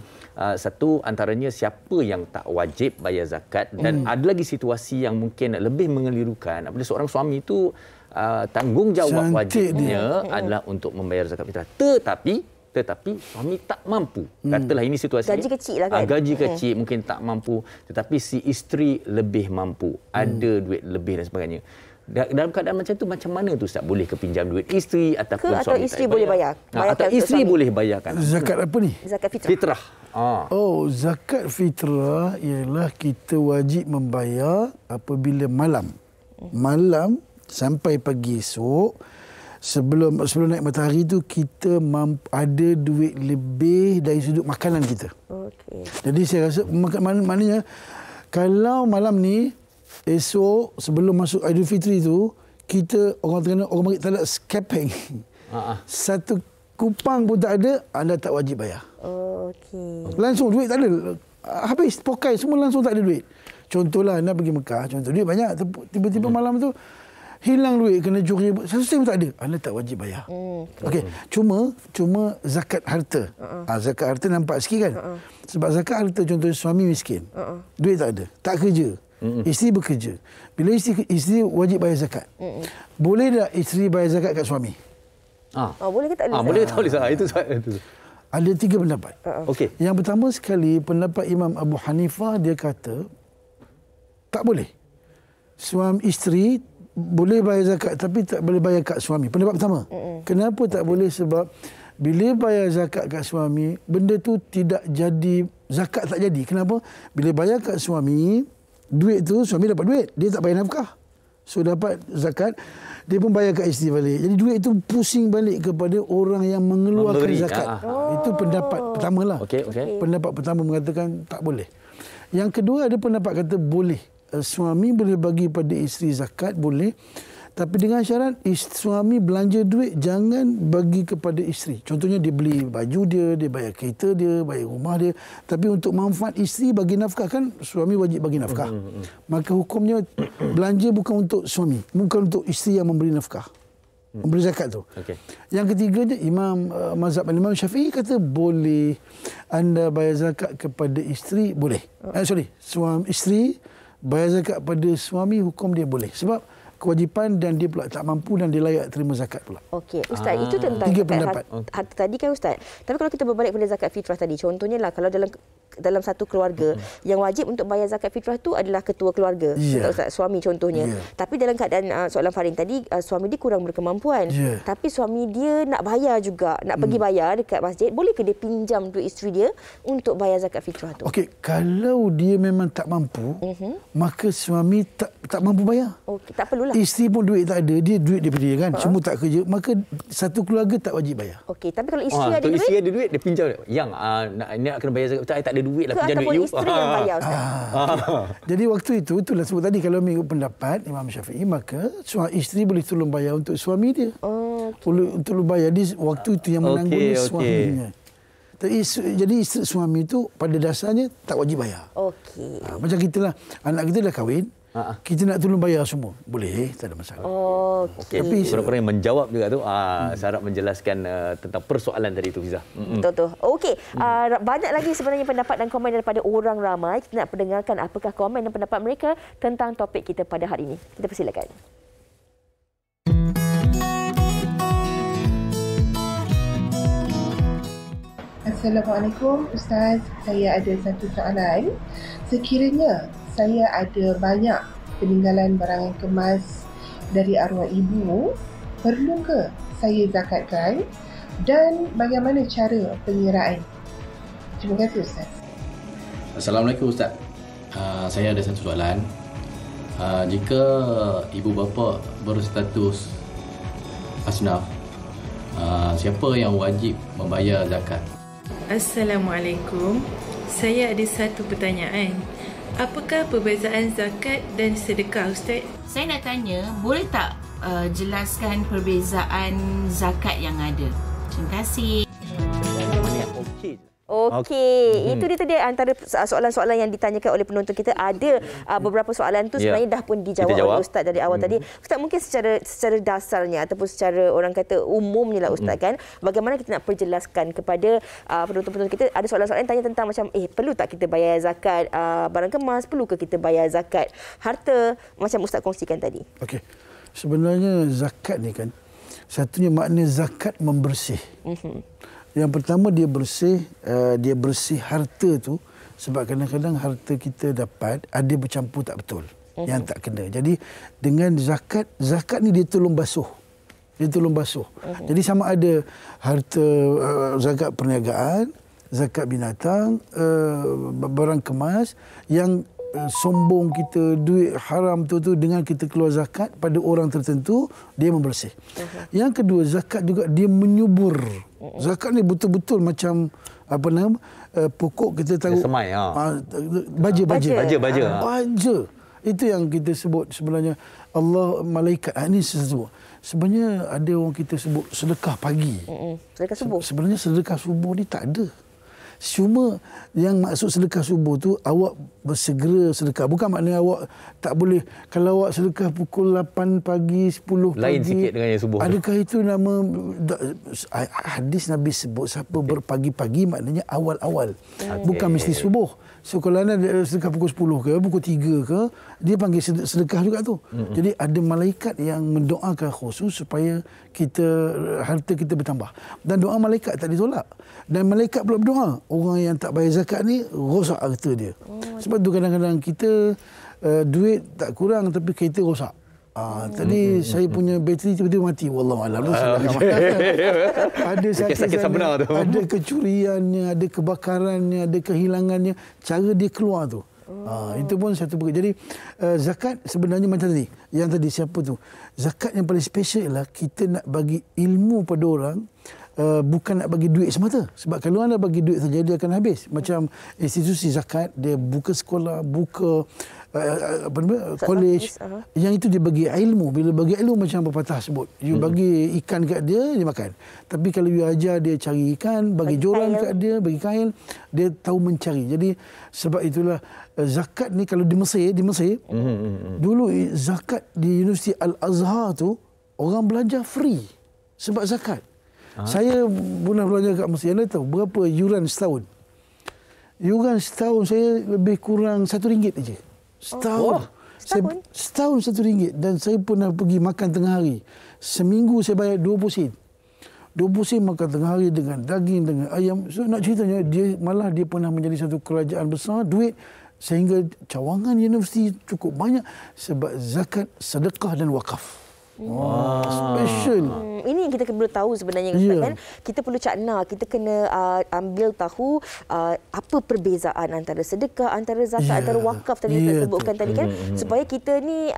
satu antaranya siapa yang tak wajib bayar zakat dan ada lagi situasi yang mungkin lebih mengelirukan. Apabila seorang suami itu tanggungjawab wajibnya adalah untuk membayar zakat fitrah. Tetapi suami tak mampu. Katalah ini situasi. Gaji kecil lah kan? Gaji kecil mungkin tak mampu. Tetapi si isteri lebih mampu. Ada duit lebih dan sebagainya. Dalam keadaan macam tu, macam mana tu Ustaz? Boleh ke pinjam duit isteri ataupun suami atau isteri boleh bayar? Atau isteri boleh bayarkan. Zakat apa ni? Zakat fitrah. Fitrah. Oh, zakat fitrah ialah kita wajib membayar apabila malam. Malam sampai pagi esok, sebelum naik matahari tu kita ada duit lebih dari sudut makanan kita. Okey. Jadi saya rasa maknanya kalau malam ni esok sebelum masuk Aidilfitri tu kita orang mari tak ada scaping. Satu kupang pun tak ada, anda tak wajib bayar. Okey. Langsung duit tak ada. Habis pokai semua langsung tak ada duit. Contohlah anda pergi Mekah, contoh duit banyak, tiba-tiba malam tu hilang duit, kena curi, satu sen pun tak ada, anda tak wajib bayar. Okey, cuma zakat harta. Zakat harta nampak sikit kan? Sebab zakat harta contoh suami miskin. Duit tak ada, tak kerja. Isteri bekerja. Bila isteri wajib bayar zakat. Boleh tak isteri bayar zakat kat suami? Boleh ke tak boleh? Boleh ke tak boleh? Itu ada 3 pendapat. Okey. Yang pertama sekali, pendapat Imam Abu Hanifah, dia kata tak boleh. Suami isteri boleh bayar zakat tapi tak boleh bayar kat suami. Pendapat pertama. Kenapa tak boleh? Sebab bila bayar zakat kat suami, benda tu tidak jadi, zakat tak jadi. Kenapa? Bila bayar kat suami, duit tu suami dapat duit, dia tak bayar nafkah. So dapat zakat, dia pun bayar kat isteri balik. Jadi duit itu pusing balik kepada orang yang mengeluarkan zakat. Itu pendapat pertamalah. Pendapat pertama mengatakan tak boleh. Yang kedua ada pendapat kata boleh. Suami boleh bagi pada isteri zakat, boleh. Tapi dengan syarat suami belanja duit jangan bagi kepada isteri. Contohnya dia beli baju dia bayar kereta dia, bayar rumah dia. Tapi untuk manfaat isteri bagi nafkah kan suami wajib bagi nafkah. Maka hukumnya belanja bukan untuk suami, bukan untuk isteri yang memberi nafkah. Memberi zakat tu. Yang ketiganya mazhab Imam Syafi'i kata boleh anda bayar zakat kepada isteri, boleh. Suami isteri bayar zakat pada suami, hukum dia boleh. Sebab kewajipan dan dia pula tak mampu dan dia layak terima zakat pula. Okey, Ustaz, itu tentang zakat harta tadi kan Ustaz. Tapi kalau kita berbalik pada zakat fitrah tadi, contohnya lah kalau dalam satu keluarga yang wajib untuk bayar zakat fitrah tu adalah ketua keluarga, Ustaz, suami contohnya. Tapi dalam keadaan soalan Farin tadi, suami dia kurang berkemampuan. Tapi suami dia nak bayar juga, nak pergi bayar dekat masjid, boleh ke dia pinjam duit isteri dia untuk bayar zakat fitrah tu? Okey, kalau dia memang tak mampu, maka suami tak mampu bayar. Okey, tak perlulah. Isteri pun duit tak ada, dia duit daripada dia kan, semua tak kerja, maka satu keluarga tak wajib bayar. Okey, tapi kalau isteri ada duit, isteri ada duit, dia pinjam. Yang nak kena bayar zakat, tak ada duit lah, pinjam duit you. Isteri yang bayar, Ustaz. Jadi waktu itu, itulah sebut tadi kalau mengikut pendapat Imam Syafi'i, maka isteri boleh tolong bayar untuk suami dia. Boleh tolong bayar di waktu itu yang menanggung suaminya. Jadi isteri suami itu pada dasarnya tak wajib bayar. Macam kita lah, anak kita dah kahwin, kita nak tolong bayar semua. Boleh, tak ada masalah. Okey, tapi kurang-kurang menjawab juga tu. Syarat menjelaskan tentang persoalan tadi tu, Fiza. Betul. Okey, banyak lagi sebenarnya pendapat dan komen daripada orang ramai. Kita nak pendengarkan apakah komen dan pendapat mereka tentang topik kita pada hari ini. Kita persilakan. Assalamualaikum Ustaz, saya ada satu soalan. Sekiranya saya ada banyak peninggalan barang kemas dari arwah ibu, perlu ke saya zakatkan dan bagaimana cara penyeraan? Terima kasih Ustaz. Assalamualaikum Ustaz. Saya ada satu soalan. Jika ibu bapa berstatus asnaf, siapa yang wajib membayar zakat? Assalamualaikum. Saya ada satu pertanyaan. Apakah perbezaan zakat dan sedekah, Ustaz? Saya nak tanya, boleh tak jelaskan perbezaan zakat yang ada? Terima kasih. Okey, itu dia tadi antara soalan-soalan yang ditanyakan oleh penonton kita. Ada beberapa soalan tu sebenarnya dah pun dijawab oleh Ustaz dari awal tadi. Ustaz, mungkin secara dasarnya ataupun secara orang kata umumnya lah Ustaz kan, bagaimana kita nak perjelaskan kepada penonton-penonton kita. Ada soalan-soalan yang tanya tentang macam perlu tak kita bayar zakat barang kemas, perlu ke kita bayar zakat harta, macam Ustaz kongsikan tadi. Okey, sebenarnya zakat ni kan, satunya makna zakat membersih. Yang pertama dia bersih harta tu, sebab kadang-kadang harta kita dapat ada bercampur tak betul, yang tak kena. Jadi dengan zakat ni dia tolong basuh. Jadi sama ada harta zakat perniagaan, zakat binatang, barang kemas yang sombong kita, duit haram tu dengan kita keluar zakat pada orang tertentu, dia membersih. Yang kedua, zakat juga dia menyubur. Zakat ni betul-betul macam pokok kita taruh semai, baja. Baja. Itu yang kita sebut sebenarnya Allah malaikat. Ini sesuatu. Sebenarnya ada orang kita sebut sedekah pagi. Sedekah subuh. Sebenarnya sedekah subuh ni tak ada. Cuma yang maksud sedekah subuh tu awak bersegera sedekah. Bukan maknanya awak tak boleh. Kalau awak sedekah pukul 8 pagi, 10 pagi. Lain sikit dengan yang subuh. Adakah itu nama hadis Nabi sebut siapa berpagi-pagi maknanya awal-awal. Bukan mesti subuh. So kalau anda sedekah pukul 10 ke, pukul 3 ke, dia panggil sedekah juga tu. Jadi ada malaikat yang mendoakan khusus supaya harta kita bertambah. Dan doa malaikat tak ditolak. Dan malaikat pula berdoa, orang yang tak bayar zakat ni rosak harta dia. Sebab tu kadang-kadang kita duit tak kurang tapi kereta rosak. Tadi saya punya bateri tiba-tiba mati. Wallahualam. Ada sakit sana, ada kecuriannya, ada kebakarannya, ada kehilangannya. Cara dia keluar tu. Itu pun satu perkara. Jadi zakat sebenarnya macam tadi. Yang tadi siapa tu? Zakat yang paling special ialah kita nak bagi ilmu pada orang. Bukan nak bagi duit semata. Sebab kalau anda bagi duit saja, dia akan habis. Macam institusi zakat, dia buka sekolah, buka college. Yang itu dia bagi ilmu. Bila bagi ilmu macam pepatah sebut, you bagi ikan kat dia, dia makan. Tapi kalau you ajar dia cari ikan, bagi joran kat dia, bagi kain, dia tahu mencari. Jadi sebab itulah zakat ni kalau di Mesir dulu zakat di Universiti Al-Azhar tu orang belajar free sebab zakat. Saya pernah belajar kat Mesir. Anda tahu berapa yuran setahun? Yuran setahun saya lebih kurang RM1 aja. Setahun. Setahun RM1. Dan saya pernah pergi makan tengah hari. Seminggu saya bayar 20 sen. 20 sen makan tengah hari dengan daging, dengan ayam. So nak ceritanya, dia pernah menjadi satu kerajaan besar, duit sehingga cawangan universiti cukup banyak sebab zakat, sedekah dan wakaf. Special. Ini yang kita perlu tahu sebenarnya Ustaz kan. Kita perlu cakna, kita kena ambil tahu apa perbezaan antara sedekah, antara zakat, antara wakaf tadi Ustaz sebutkan tadi kan, supaya kita ni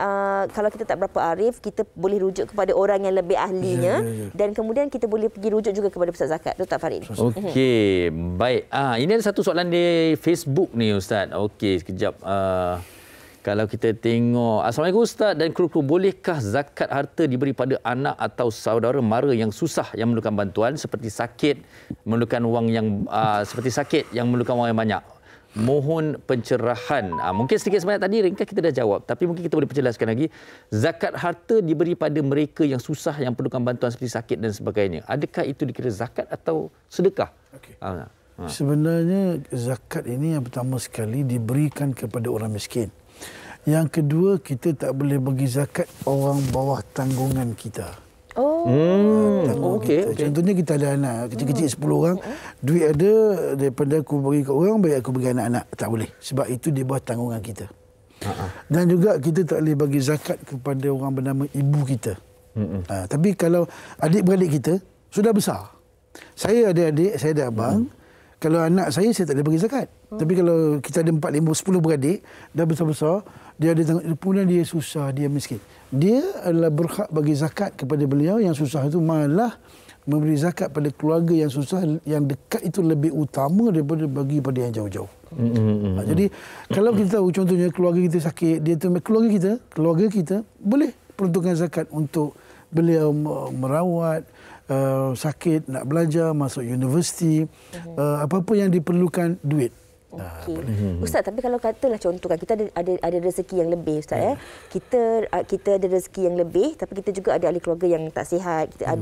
kalau kita tak berapa arif, kita boleh rujuk kepada orang yang lebih ahlinya dan kemudian kita boleh pergi rujuk juga kepada pusat zakat. Betul tak Farid? Okey, baik. Ini ada satu soalan di Facebook ni Ustaz. Okey, sekejap. Kalau kita tengok, Assalamualaikum Ustaz dan kru-kru, bolehkah zakat harta diberi pada anak atau saudara mara yang susah, yang memerlukan bantuan seperti sakit, memerlukan wang yang seperti sakit yang memerlukan wang yang banyak? mohon pencerahan. Mungkin sedikit sebanyak tadi ringkas kita dah jawab, tapi mungkin kita boleh perjelaskan lagi. Zakat harta diberi pada mereka yang susah, yang perlukan bantuan seperti sakit dan sebagainya. Adakah itu dikira zakat atau sedekah? Okay. Sebenarnya zakat ini yang pertama sekali diberikan kepada orang miskin. Yang kedua, kita tak boleh bagi zakat orang bawah tanggungan kita. Okey. Contohnya kita ada anak kecil-kecil 10 orang, duit ada, daripada aku bagi ke orang, baik aku bagi anak-anak. Tak boleh. Sebab itu di bawah tanggungan kita. Dan juga kita tak boleh bagi zakat kepada orang bernama ibu kita. Tapi kalau adik-beradik kita sudah besar. Saya ada adik, saya ada abang. Kalau anak saya tak boleh bagi zakat. Tapi kalau kita ada 4, 5, 10 beradik, dah besar-besar, dia ada tanggung, kemudian dia susah, dia miskin. Dia adalah berhak bagi zakat kepada beliau. Yang susah itu malah memberi zakat pada keluarga yang susah, yang dekat itu lebih utama daripada bagi pada yang jauh-jauh. Jadi kalau kita tahu contohnya keluarga kita sakit, dia tu keluarga kita boleh peruntukkan zakat untuk beliau merawat, sakit, nak belajar, masuk universiti, apa-apa yang diperlukan duit. Ustaz, tapi kalau katalah contoh kan kita ada rezeki yang lebih, Ustaz kita ada rezeki yang lebih, tapi kita juga ada ahli keluarga yang tak sihat. Kita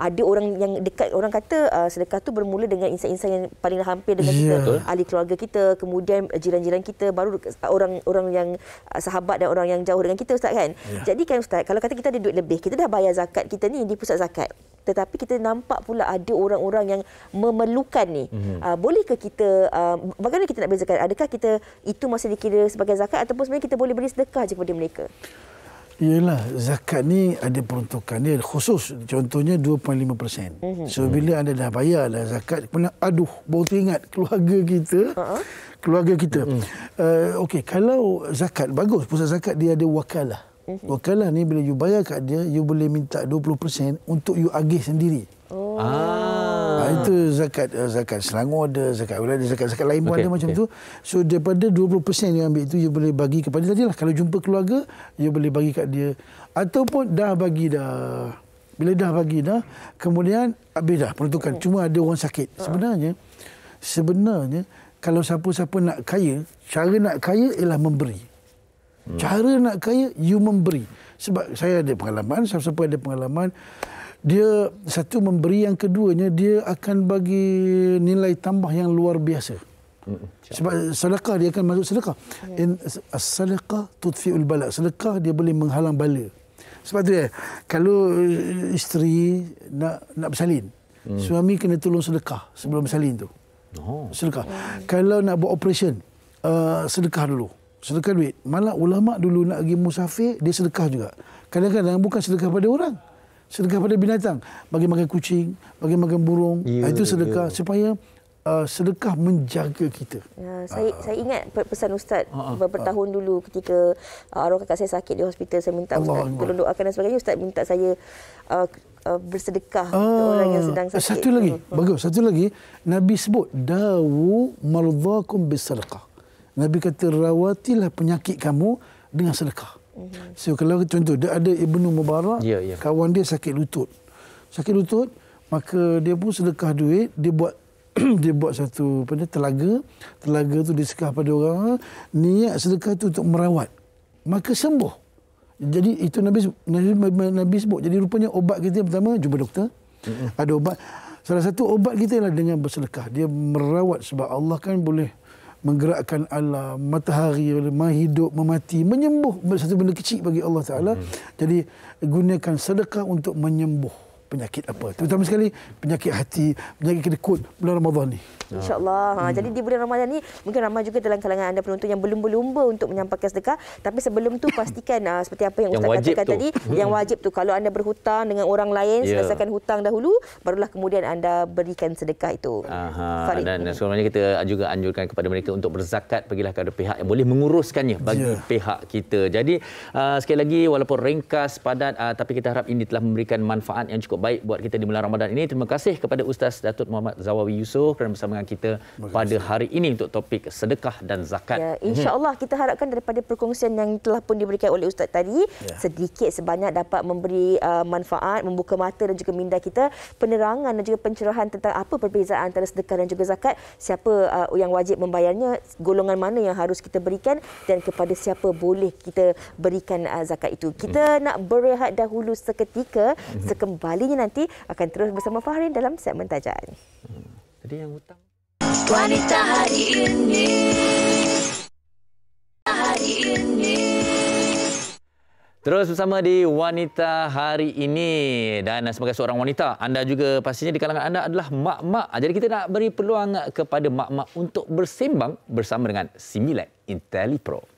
ada orang yang dekat, orang kata sedekah tu bermula dengan insan-insan yang paling hampir dengan kita, ahli keluarga kita, kemudian jiran-jiran kita, baru orang yang sahabat dan orang yang jauh dengan kita, Ustaz kan. Jadi kan Ustaz, kalau kata kita ada duit lebih, kita dah bayar zakat kita ni di pusat zakat, tetapi kita nampak pula ada orang-orang yang memerlukan ni. Bolehkah kita, bagaimana kita nak beri zakat? Adakah kita itu masih dikira sebagai zakat, ataupun sebenarnya kita boleh beri sedekah je kepada mereka? Yalah, zakat ni ada peruntukan dia khusus. Contohnya 2.5%. So bila anda dah bayar dah zakat, kemudian baru teringat keluarga kita. Okey, kalau zakat bagus, pusat zakat dia ada wakalah. Wakalah ni bila you bayar kat dia, you boleh minta 20% untuk you agih sendiri. Itu zakat Selangor ada, zakat lain pun ada macam tu. So daripada 20% yang ambil itu, you boleh bagi kepada tadi lah. Kalau jumpa keluarga, you boleh bagi kat dia. Ataupun dah bagi dah. Bila dah bagi dah, kemudian habis dah peruntukan. Cuma ada orang sakit. Sebenarnya kalau siapa-siapa nak kaya, cara nak kaya ialah memberi. Cara nak kaya, you memberi. Sebab saya ada pengalaman, siapa-siapa ada pengalaman, dia satu memberi, yang keduanya dia akan bagi nilai tambah yang luar biasa. Sebab sedekah dia akan masuk sedekah. As-sadaqah tudfi'ul bala. Sedekah dia boleh menghalang bala. Sebab tu kalau isteri nak bersalin, suami kena tolong sedekah sebelum bersalin tu. Sedekah. Kalau nak buat operation, sedekah dulu. Sedekah duit. Malah ulama dulu nak pergi musafir, dia sedekah juga. Kadang-kadang bukan sedekah pada orang, sedekah pada binatang. Bagi makan kucing, bagi makan burung. Itu sedekah supaya sedekah menjaga kita. Saya ingat pesan Ustaz beberapa tahun dulu ketika arwah kakak saya sakit di hospital. Saya minta Ustaz tolong doakan dan sebagainya. Ustaz minta saya bersedekah untuk orang yang sedang sakit. Satu lagi, bagus. Satu lagi, Nabi sebut, dawu mardhakum bisadaqah. Nabi kata, rawatilah penyakit kamu dengan sedekah. So kalau contoh, dia ada Ibnu Mubarak, kawan dia sakit lutut. Maka dia pun sedekah duit, dia buat satu telaga tu disedekah pada orang, niat sedekah tu untuk merawat, maka sembuh. Jadi itu Nabi sebut. Jadi rupanya obat kita yang pertama, jumpa doktor. Ada obat. Salah satu obat kita ialah dengan bersedekah. Dia merawat, sebab Allah kan boleh menggerakkan alam, matahari, hidup, memati, menyembuh satu benda kecil bagi Allah Ta'ala. Jadi gunakan sedekah untuk menyembuh penyakit apa. Terutama sekali penyakit hati, penyakit kedekut bulan Ramadan ni. InsyaAllah. Jadi di bulan Ramadan ni, mungkin ramai juga dalam kalangan anda penonton yang berlumba-lumba untuk menyampaikan sedekah. Tapi sebelum tu pastikan seperti apa yang Ustaz katakan tadi, yang wajib tu, kalau anda berhutang dengan orang lain, selesaikan hutang dahulu, barulah kemudian anda berikan sedekah itu. Dan sebenarnya kita juga anjurkan kepada mereka untuk berzakat, pergilah kepada pihak yang boleh menguruskannya bagi pihak kita. Jadi sekali lagi, walaupun ringkas, padat, tapi kita harap ini telah memberikan manfaat yang cukup cukup baik buat kita di bulan Ramadan ini. Terima kasih kepada Ustaz Datuk Muhammad Zawawi Yusof kerana bersama dengan kita pada hari ini untuk topik sedekah dan zakat. Ya, insya-Allah kita harapkan daripada perkongsian yang telah pun diberikan oleh Ustaz tadi, sedikit sebanyak dapat memberi manfaat, membuka mata dan juga minda kita penerangan dan juga pencerahan tentang apa perbezaan antara sedekah dan juga zakat, siapa yang wajib membayarnya, golongan mana yang harus kita berikan dan kepada siapa boleh kita berikan zakat itu. Kita nak berehat dahulu seketika. Sekembalinya nanti akan terus bersama Fahrin dalam segmen Tajaan. Jadi yang hutang. Wanita hari ini. Hari ini. Terus bersama di Wanita Hari Ini. Dan sebagai seorang wanita, anda juga pastinya di kalangan anda adalah mak-mak. Jadi kita nak beri peluang kepada mak-mak untuk bersembang bersama dengan Similac IntelliPro.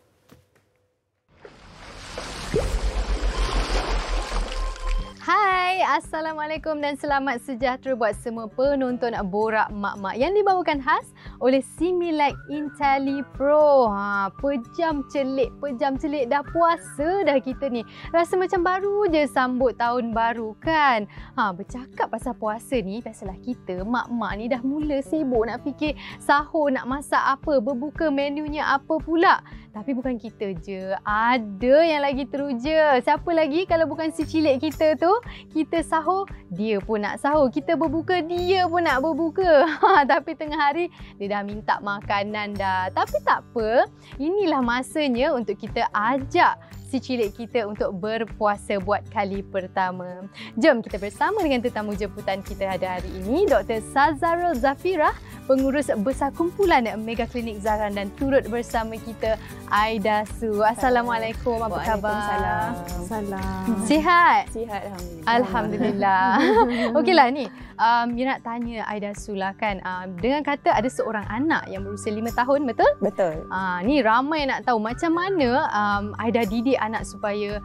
Hai, Assalamualaikum dan selamat sejahtera buat semua penonton Borak Mak-Mak yang dibawakan khas oleh Similac IntelliPro. Pejam celik dah puasa dah kita ni. Rasa macam baru je sambut tahun baru kan. Bercakap pasal puasa ni, biasalah kita mak-mak ni dah mula sibuk nak fikir sahur nak masak apa, berbuka menunya apa pula. Tapi bukan kita je, ada yang lagi teruja. Siapa lagi kalau bukan si cilik kita tu? Kita sahur, dia pun nak sahur. Kita berbuka, dia pun nak berbuka. Tapi tengah hari, dia dah minta makanan dah. Tapi tak apa, inilah masanya untuk kita ajak si cilik kita untuk berpuasa buat kali pertama. Jom kita bersama dengan tetamu jemputan kita pada hari ini, Dr. Sazarul Zafirah, pengurus besar kumpulan Mega Klinik Zahran, dan turut bersama kita Aida Su. Assalamualaikum, apa khabar? Salam. Sihat? Sihat, Alhamdulillah. Alhamdulillah. Okeylah ni, you nak tanya Aida Su lah kan, dengan kata ada seorang anak yang berusia 5 tahun, betul? Betul. Ni ramai nak tahu macam mana Aida didik anak supaya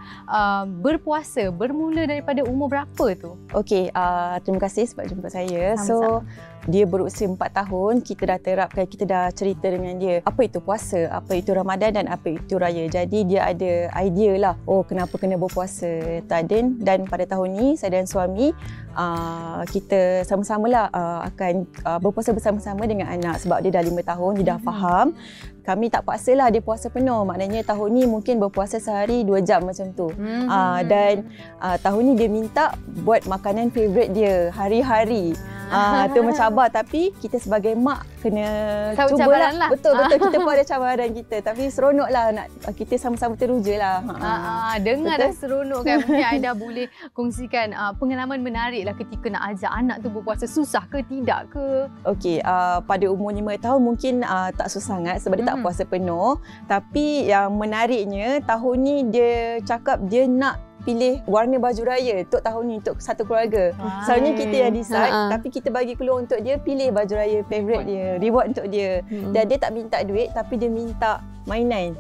berpuasa, bermula daripada umur berapa tu? Okey, terima kasih sebab jemput saya. Sama-sama. So, dia berusia 4 tahun, kita dah terapkan, kita dah cerita dengan dia apa itu puasa, apa itu Ramadan dan apa itu Raya. Jadi dia ada idea lah, kenapa kena berpuasa Tadin. Dan pada tahun ni saya dan suami kita sama-samalah akan berpuasa bersama-sama dengan anak sebab dia dah 5 tahun, dia dah faham. Kami tak paksalah dia puasa penuh. Maknanya tahun ni mungkin berpuasa sehari 2 jam macam tu. Dan tahun ni dia minta buat makanan favourite dia hari-hari. Tu mencabar, tapi kita sebagai mak kena cubalah. Lah. Betul kita pun ada cabaran kita, tapi seronoklah nak kita sama-sama teruja lah. Dengar dah seronok kan. Mungkin Aida boleh kongsikan pengalaman menarik lah ketika nak ajak anak tu berpuasa. Susah ke tidak ke? Okey, pada umur 5 tahun mungkin tak susah sangat sebab dia tak puasa penuh. Tapi yang menariknya tahun ni dia cakap dia nak pilih warna baju raya untuk tahun ni untuk satu keluarga. Selalunya kita yang decide, tapi kita bagi peluang untuk dia pilih baju raya favourite dia, reward untuk dia. Dan dia tak minta duit tapi dia minta mainan.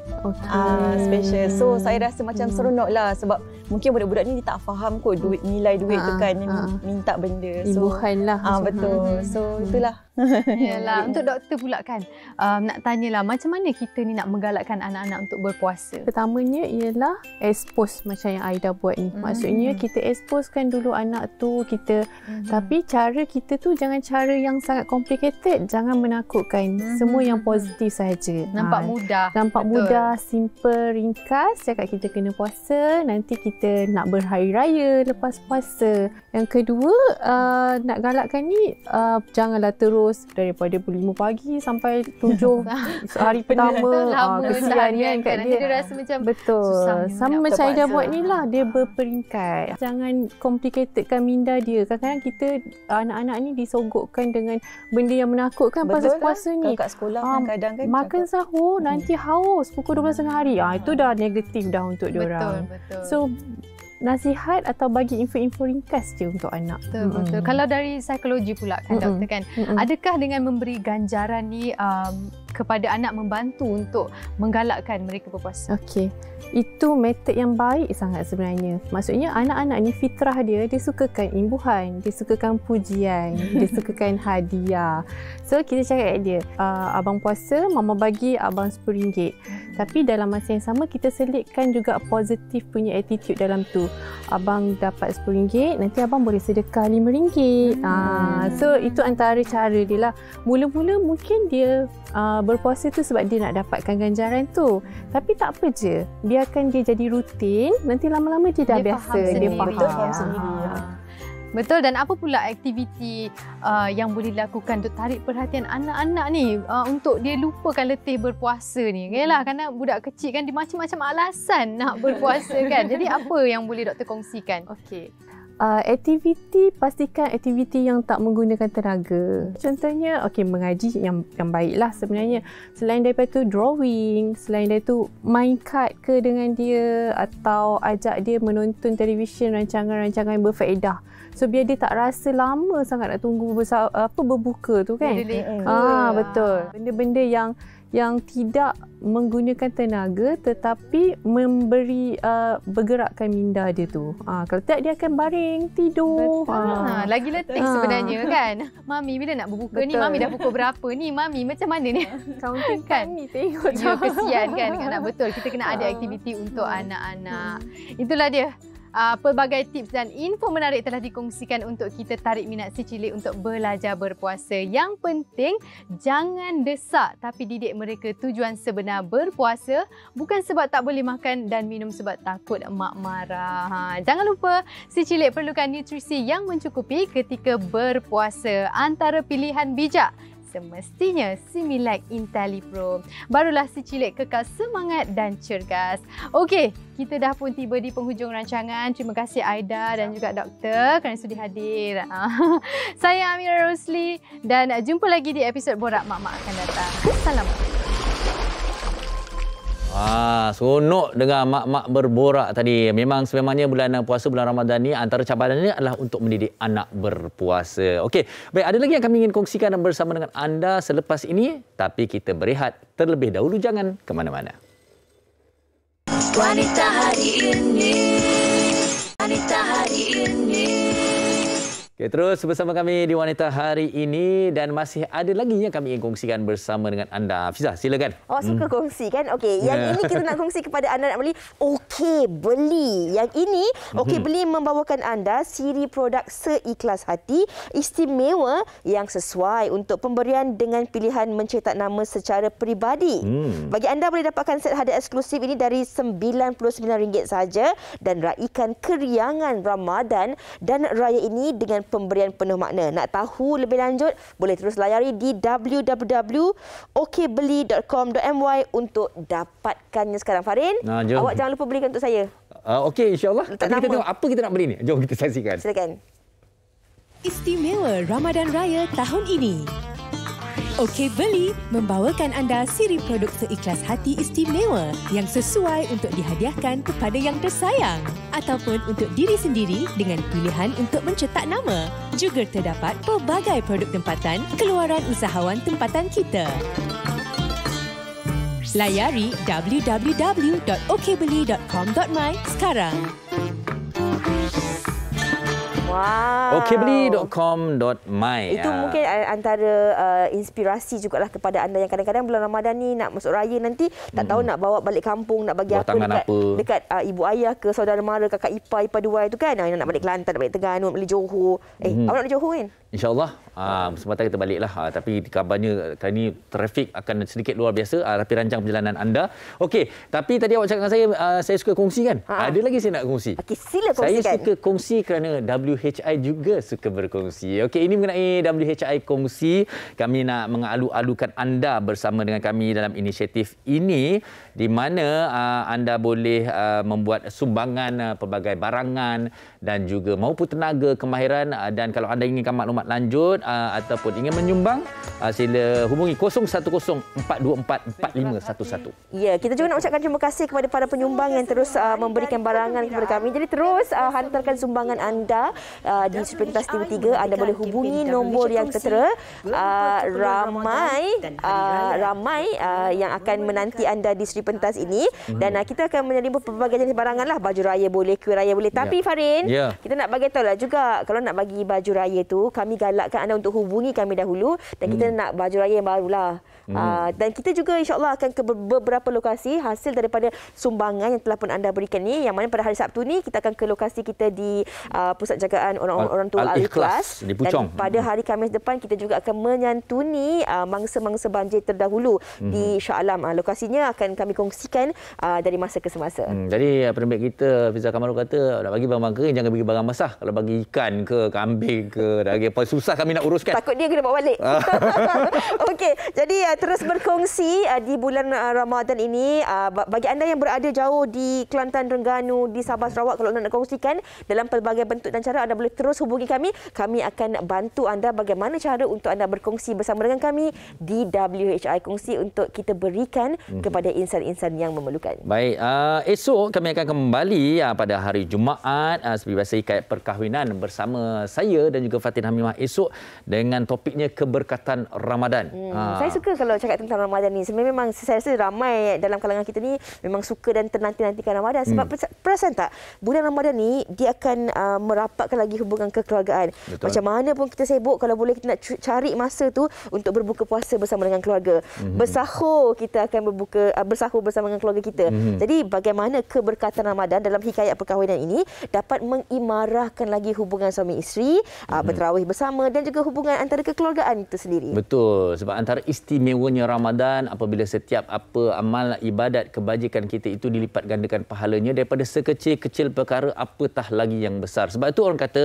Special. So saya rasa macam seronok lah sebab mungkin budak-budak ni dia tak faham kot nilai duit tu kan, minta benda. So imbuhan lah. Betul. So itulah. Yalah, untuk doktor pula kan, nak tanyalah macam mana kita ni nak menggalakkan anak-anak untuk berpuasa? Pertamanya ialah expose macam yang Aida buat ni. Maksudnya kita exposekan dulu anak tu kita, tapi cara kita tu jangan cara yang sangat complicated, jangan menakutkan. Semua yang positif saja. Nampak mudah. Nampak mudah, simple, ringkas. Cakap kita kena puasa, nanti kita nak berhari raya lepas puasa. Yang kedua, nak galakkan ni janganlah terus daripada 5 pagi sampai 7 hari pertama. Kesian kan dia. Dia rasa macam betul. Sama macam Aida buat ni lah, dia berperingkat. Jangan complicatedkan minda dia. Kadang-kadang kita anak-anak ni disogokkan dengan benda yang menakutkan pasal puasa ni. Kat sekolah kadang kan makan sahur nanti haus pukul 12 tengah hari. Itu dah negatif dah untuk diorang. Betul. So nasihat atau bagi info-info ringkas je untuk anak. Betul. Kalau dari psikologi pula kan doktor kan, adakah dengan memberi ganjaran ni kepada anak membantu untuk menggalakkan mereka berpuasa? Okey. Itu metod yang baik sangat sebenarnya. Maksudnya anak-anak ni fitrah dia sukakan imbuhan, dia sukakan pujian, dia sukakan hadiah. So kita cakap kat dia, abang puasa, mama bagi abang RM10. Tapi dalam masa yang sama kita selitkan juga positif punya attitude dalam tu. Abang dapat RM10, nanti abang boleh sedekah RM5. So itu antara cara dia lah. Mula-mula mungkin dia berpuasa tu sebab dia nak dapatkan ganjaran tu. Tapi tak apa je, biarkan dia jadi rutin, nanti lama-lama dia dah biasa, dia faham sendiri. Betul. Dan apa pula aktiviti yang boleh dilakukan untuk tarik perhatian anak-anak ni untuk dia lupakan letih berpuasa ni? Yalah, kerana budak kecil kan dia macam-macam alasan nak berpuasa kan. Jadi apa yang boleh doktor kongsikan? Okey. Aktiviti, pastikan aktiviti yang tak menggunakan tenaga. Contohnya, mengaji yang baiklah sebenarnya. Selain daripada tu, drawing. Selain daripada tu, main kad ke dengan dia atau ajak dia menonton televisyen rancangan-rancangan yang berfaedah. So biar dia tak rasa lama sangat nak tunggu berbuka tu kan. Betul. Benda-benda yang tidak menggunakan tenaga tetapi memberi bergerakkan minda dia tu. Kalau tak dia akan baring, tidur. Lagi letih sebenarnya kan. Mami bila nak berbuka ni, Mami dah pukul berapa ni? Mami macam mana ni? Counting kan ni tengok. Ya, kesian kan anak. Betul, kita kena ada aktiviti untuk anak-anak. Itulah dia. Pelbagai tips dan info menarik telah dikongsikan untuk kita tarik minat si cilik untuk belajar berpuasa. Yang penting, jangan desak tapi didik mereka tujuan sebenar berpuasa bukan sebab tak boleh makan dan minum sebab takut mak marah. Jangan lupa, si cilik perlukan nutrisi yang mencukupi ketika berpuasa. Antara pilihan bijak, semestinya Similac IntelliPro. Barulah si cilik kekal semangat dan cergas. Okey, kita dah pun tiba di penghujung rancangan. Terima kasih Aida dan juga doktor kerana sudi hadir. Saya Amira Rosli dan jumpa lagi di episod Borak Mak Mak akan datang. Assalamualaikum. Seronok dengar mak-mak berborak tadi. Sememangnya bulan puasa, bulan Ramadan ni antara cabarannya adalah untuk mendidik anak berpuasa. Okey, baik, ada lagi yang kami ingin kongsikan bersama dengan anda selepas ini, tapi kita berehat terlebih dahulu, jangan ke mana-mana. Wanita hari ini, wanita hari ini. Okay, terus bersama kami di Wanita Hari ini dan masih ada lagi yang kami ingin kongsikan bersama dengan anda. Fiza, silakan. Suka kongsi kan? Okey, yang ini kita nak kongsi kepada anda nak beli Okey Beli. Yang ini Okey Beli membawakan anda siri produk seikhlas hati istimewa yang sesuai untuk pemberian dengan pilihan mencetak nama secara peribadi. Bagi anda boleh dapatkan set hadiah eksklusif ini dari RM99 saja dan raikan keriangan Ramadan dan raya ini dengan pemberian penuh makna. Nak tahu lebih lanjut, boleh terus layari di www.okbeli.com.my untuk dapatkannya sekarang. Farin, awak jangan lupa belikan untuk saya. Okey, insyaAllah. Kita tengok apa kita nak beli ni. Jom kita saksikan. Silakan. Istimewa Ramadan Raya tahun ini. Okey Beli membawakan anda siri produk seikhlas hati istimewa yang sesuai untuk dihadiahkan kepada yang tersayang ataupun untuk diri sendiri dengan pilihan untuk mencetak nama. Juga terdapat pelbagai produk tempatan keluaran usahawan tempatan kita. Layari www.okbeli.com.my sekarang. Okbeli.com.my. Itu mungkin antara inspirasi jugalah kepada anda yang kadang-kadang bulan Ramadan ni nak masuk raya nanti tak tahu nak bawa balik kampung, nak bagi apa dekat ibu ayah ke saudara mara, kakak ipar dua itu kan. Nak balik Kelantan, nak balik Terengganu, nak balik Johor. Awak nak Johor kan? InsyaAllah kesempatan kita baliklah. Tapi kabarnya kali ini trafik akan sedikit luar biasa. Tapi rancang perjalanan anda. Okey, tapi tadi awak cakap dengan saya suka kongsi kan? Ada lagi saya nak kongsi. Okey, sila kongsikan. Saya suka kongsi kerana WHI juga suka berkongsi. Okey, ini mengenai WHI Kongsi. Kami nak mengalu-alukan anda bersama dengan kami dalam inisiatif ini di mana anda boleh membuat sumbangan pelbagai barangan dan juga maupun tenaga, kemahiran dan kalau anda inginkan maklumat lanjut ataupun ingin menyumbang, sila hubungi 0104244511. Ya, kita juga nak ucapkan terima kasih kepada para penyumbang yang terus memberikan barangan kepada kami. Jadi terus hantarkan sumbangan anda di Sepintas TV3. Anda boleh hubungi nombor yang tertera. Ramai yang akan menanti anda di Sri Pentas ini, dan kita akan menerima pelbagai jenis barangan lah. Baju raya boleh, kuih raya boleh. Tapi Farin, kita nak bagi tahu lah juga, kalau nak bagi baju raya tu, kami galakkan anda untuk hubungi kami dahulu, dan kita nak baju raya yang barulah. Dan kita juga insyaAllah akan ke beberapa lokasi hasil daripada sumbangan yang telah pun anda berikan ni, yang mana pada hari Sabtu ni kita akan ke lokasi kita di Pusat Jagaan Orang Tua Al-Ikhlas, di Puchong. Dan pada hari Khamis depan kita juga akan menyantuni mangsa-mangsa banjir terdahulu di Shah Alam. Lokasinya akan kami kongsikan dari masa ke semasa. Jadi penerbit kita Fiza Kamarul kata nak bagi barang kering jangan bagi barang basah. Kalau bagi ikan ke kambing ke daging apa susah kami nak uruskan. Takut dia kena bawa balik. Okey, jadi terus berkongsi di bulan Ramadan ini. Bagi anda yang berada jauh di Kelantan, Terengganu, di Sabah, Sarawak, kalau nak kongsikan dalam pelbagai bentuk dan cara, anda boleh terus hubungi kami. Kami akan bantu anda bagaimana cara untuk anda berkongsi bersama dengan kami di WHI Kongsi untuk kita berikan kepada insan-insan yang memerlukan. Baik, esok kami akan kembali pada hari Jumaat seperti biasa hikayat perkahwinan bersama saya dan juga Fatin Hamimah esok dengan topiknya keberkatan Ramadan. Saya suka kalau cakap tentang Ramadan ni. Sebenarnya memang saya rasa ramai dalam kalangan kita ni memang suka dan ternanti-nantikan Ramadan. Sebab perasan tak, bulan Ramadan ni dia akan merapatkan lagi hubungan kekeluargaan. Betul. Macam mana pun kita sibuk, kalau boleh kita nak cari masa tu untuk berbuka puasa bersama dengan keluarga. Bersahur, kita akan bersahur bersama dengan keluarga kita. Jadi bagaimana keberkatan Ramadan dalam hikayat perkahwinan ini dapat mengimarahkan lagi hubungan suami isteri, berterawih bersama dan juga hubungan antara kekeluargaan itu sendiri. Betul, sebab antara istimewanya Ramadan apabila setiap apa amal ibadat kebajikan kita itu dilipat gandakan pahalanya daripada sekecil-kecil perkara apatah lagi yang besar. Sebab itu orang kata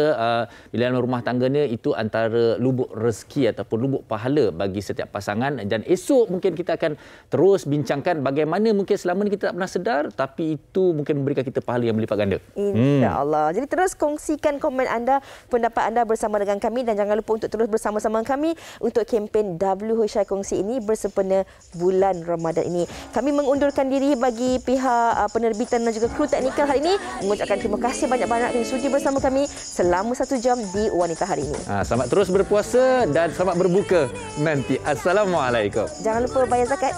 bila dalam rumah tangganya itu antara lubuk rezeki ataupun lubuk pahala bagi setiap pasangan. Dan esok mungkin kita akan terus bincangkan bagaimana mungkin selama ni kita tak pernah sedar tapi itu mungkin memberikan kita pahala yang berlipat ganda. InsyaAllah. Jadi terus kongsikan komen anda, pendapat anda bersama dengan kami, dan jangan lupa untuk terus bersama-sama kami untuk kempen WHI Kongsi ini bersempena bulan Ramadan ini. Kami mengundurkan diri bagi pihak penerbitan dan juga kru teknikal hari ini, mengucapkan terima kasih banyak-banyak yang sudi bersama kami selama 1 jam di Wanita Hari ini. Selamat terus berpuasa dan selamat berbuka nanti. Assalamualaikum. Jangan lupa bayar zakat.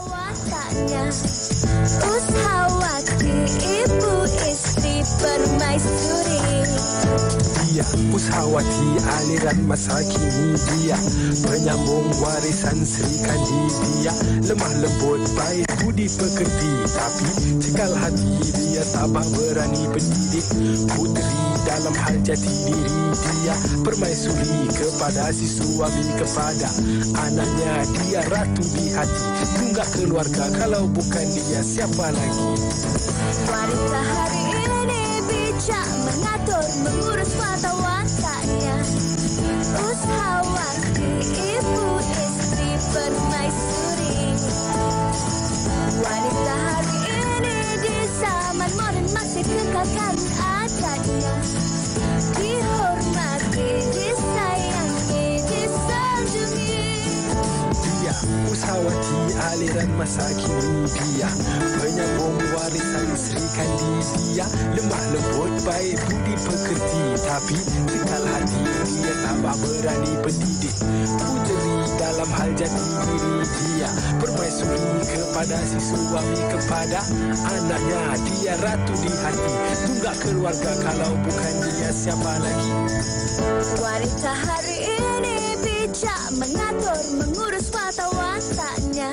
Ushawati ibu istri permaisuri. Dia Ushawati aliran masa kini, dia penyambung warisan Sri Kandi. Dia lemah lembut baik budi pekerti, tapi cekal hati dia sabar berani pendidik. Puteri dalam hal jati diri, dia permaisuri kepada si suami, kepada anaknya. Dia ratu di hati, tunggak keluarga, kalau bukan dia siapa lagi. Wanita hari ini bijak mengatur, mengurus mata wataknya. Ushawati ibu istri permaisuri. Wanita hari ini di zaman moden masih kekalkan adatnya. Dihormati, disayangi, disanjungi. Dia Ushawati aliran masa kini, dia penyambung warisan Sri Kandi. Dia lemah lembut baik budi pekerti, tapi cekal hati dia sabar berani pendidik. Puteri dalam hal jati diri, dia permaisuri kepada si suami, kepada anaknya. Dia ratu di hati, tunggak keluarga, kalau bukan dia siapa lagi. Wanita hari ini bijak mengatur, mengurus mata wataknya.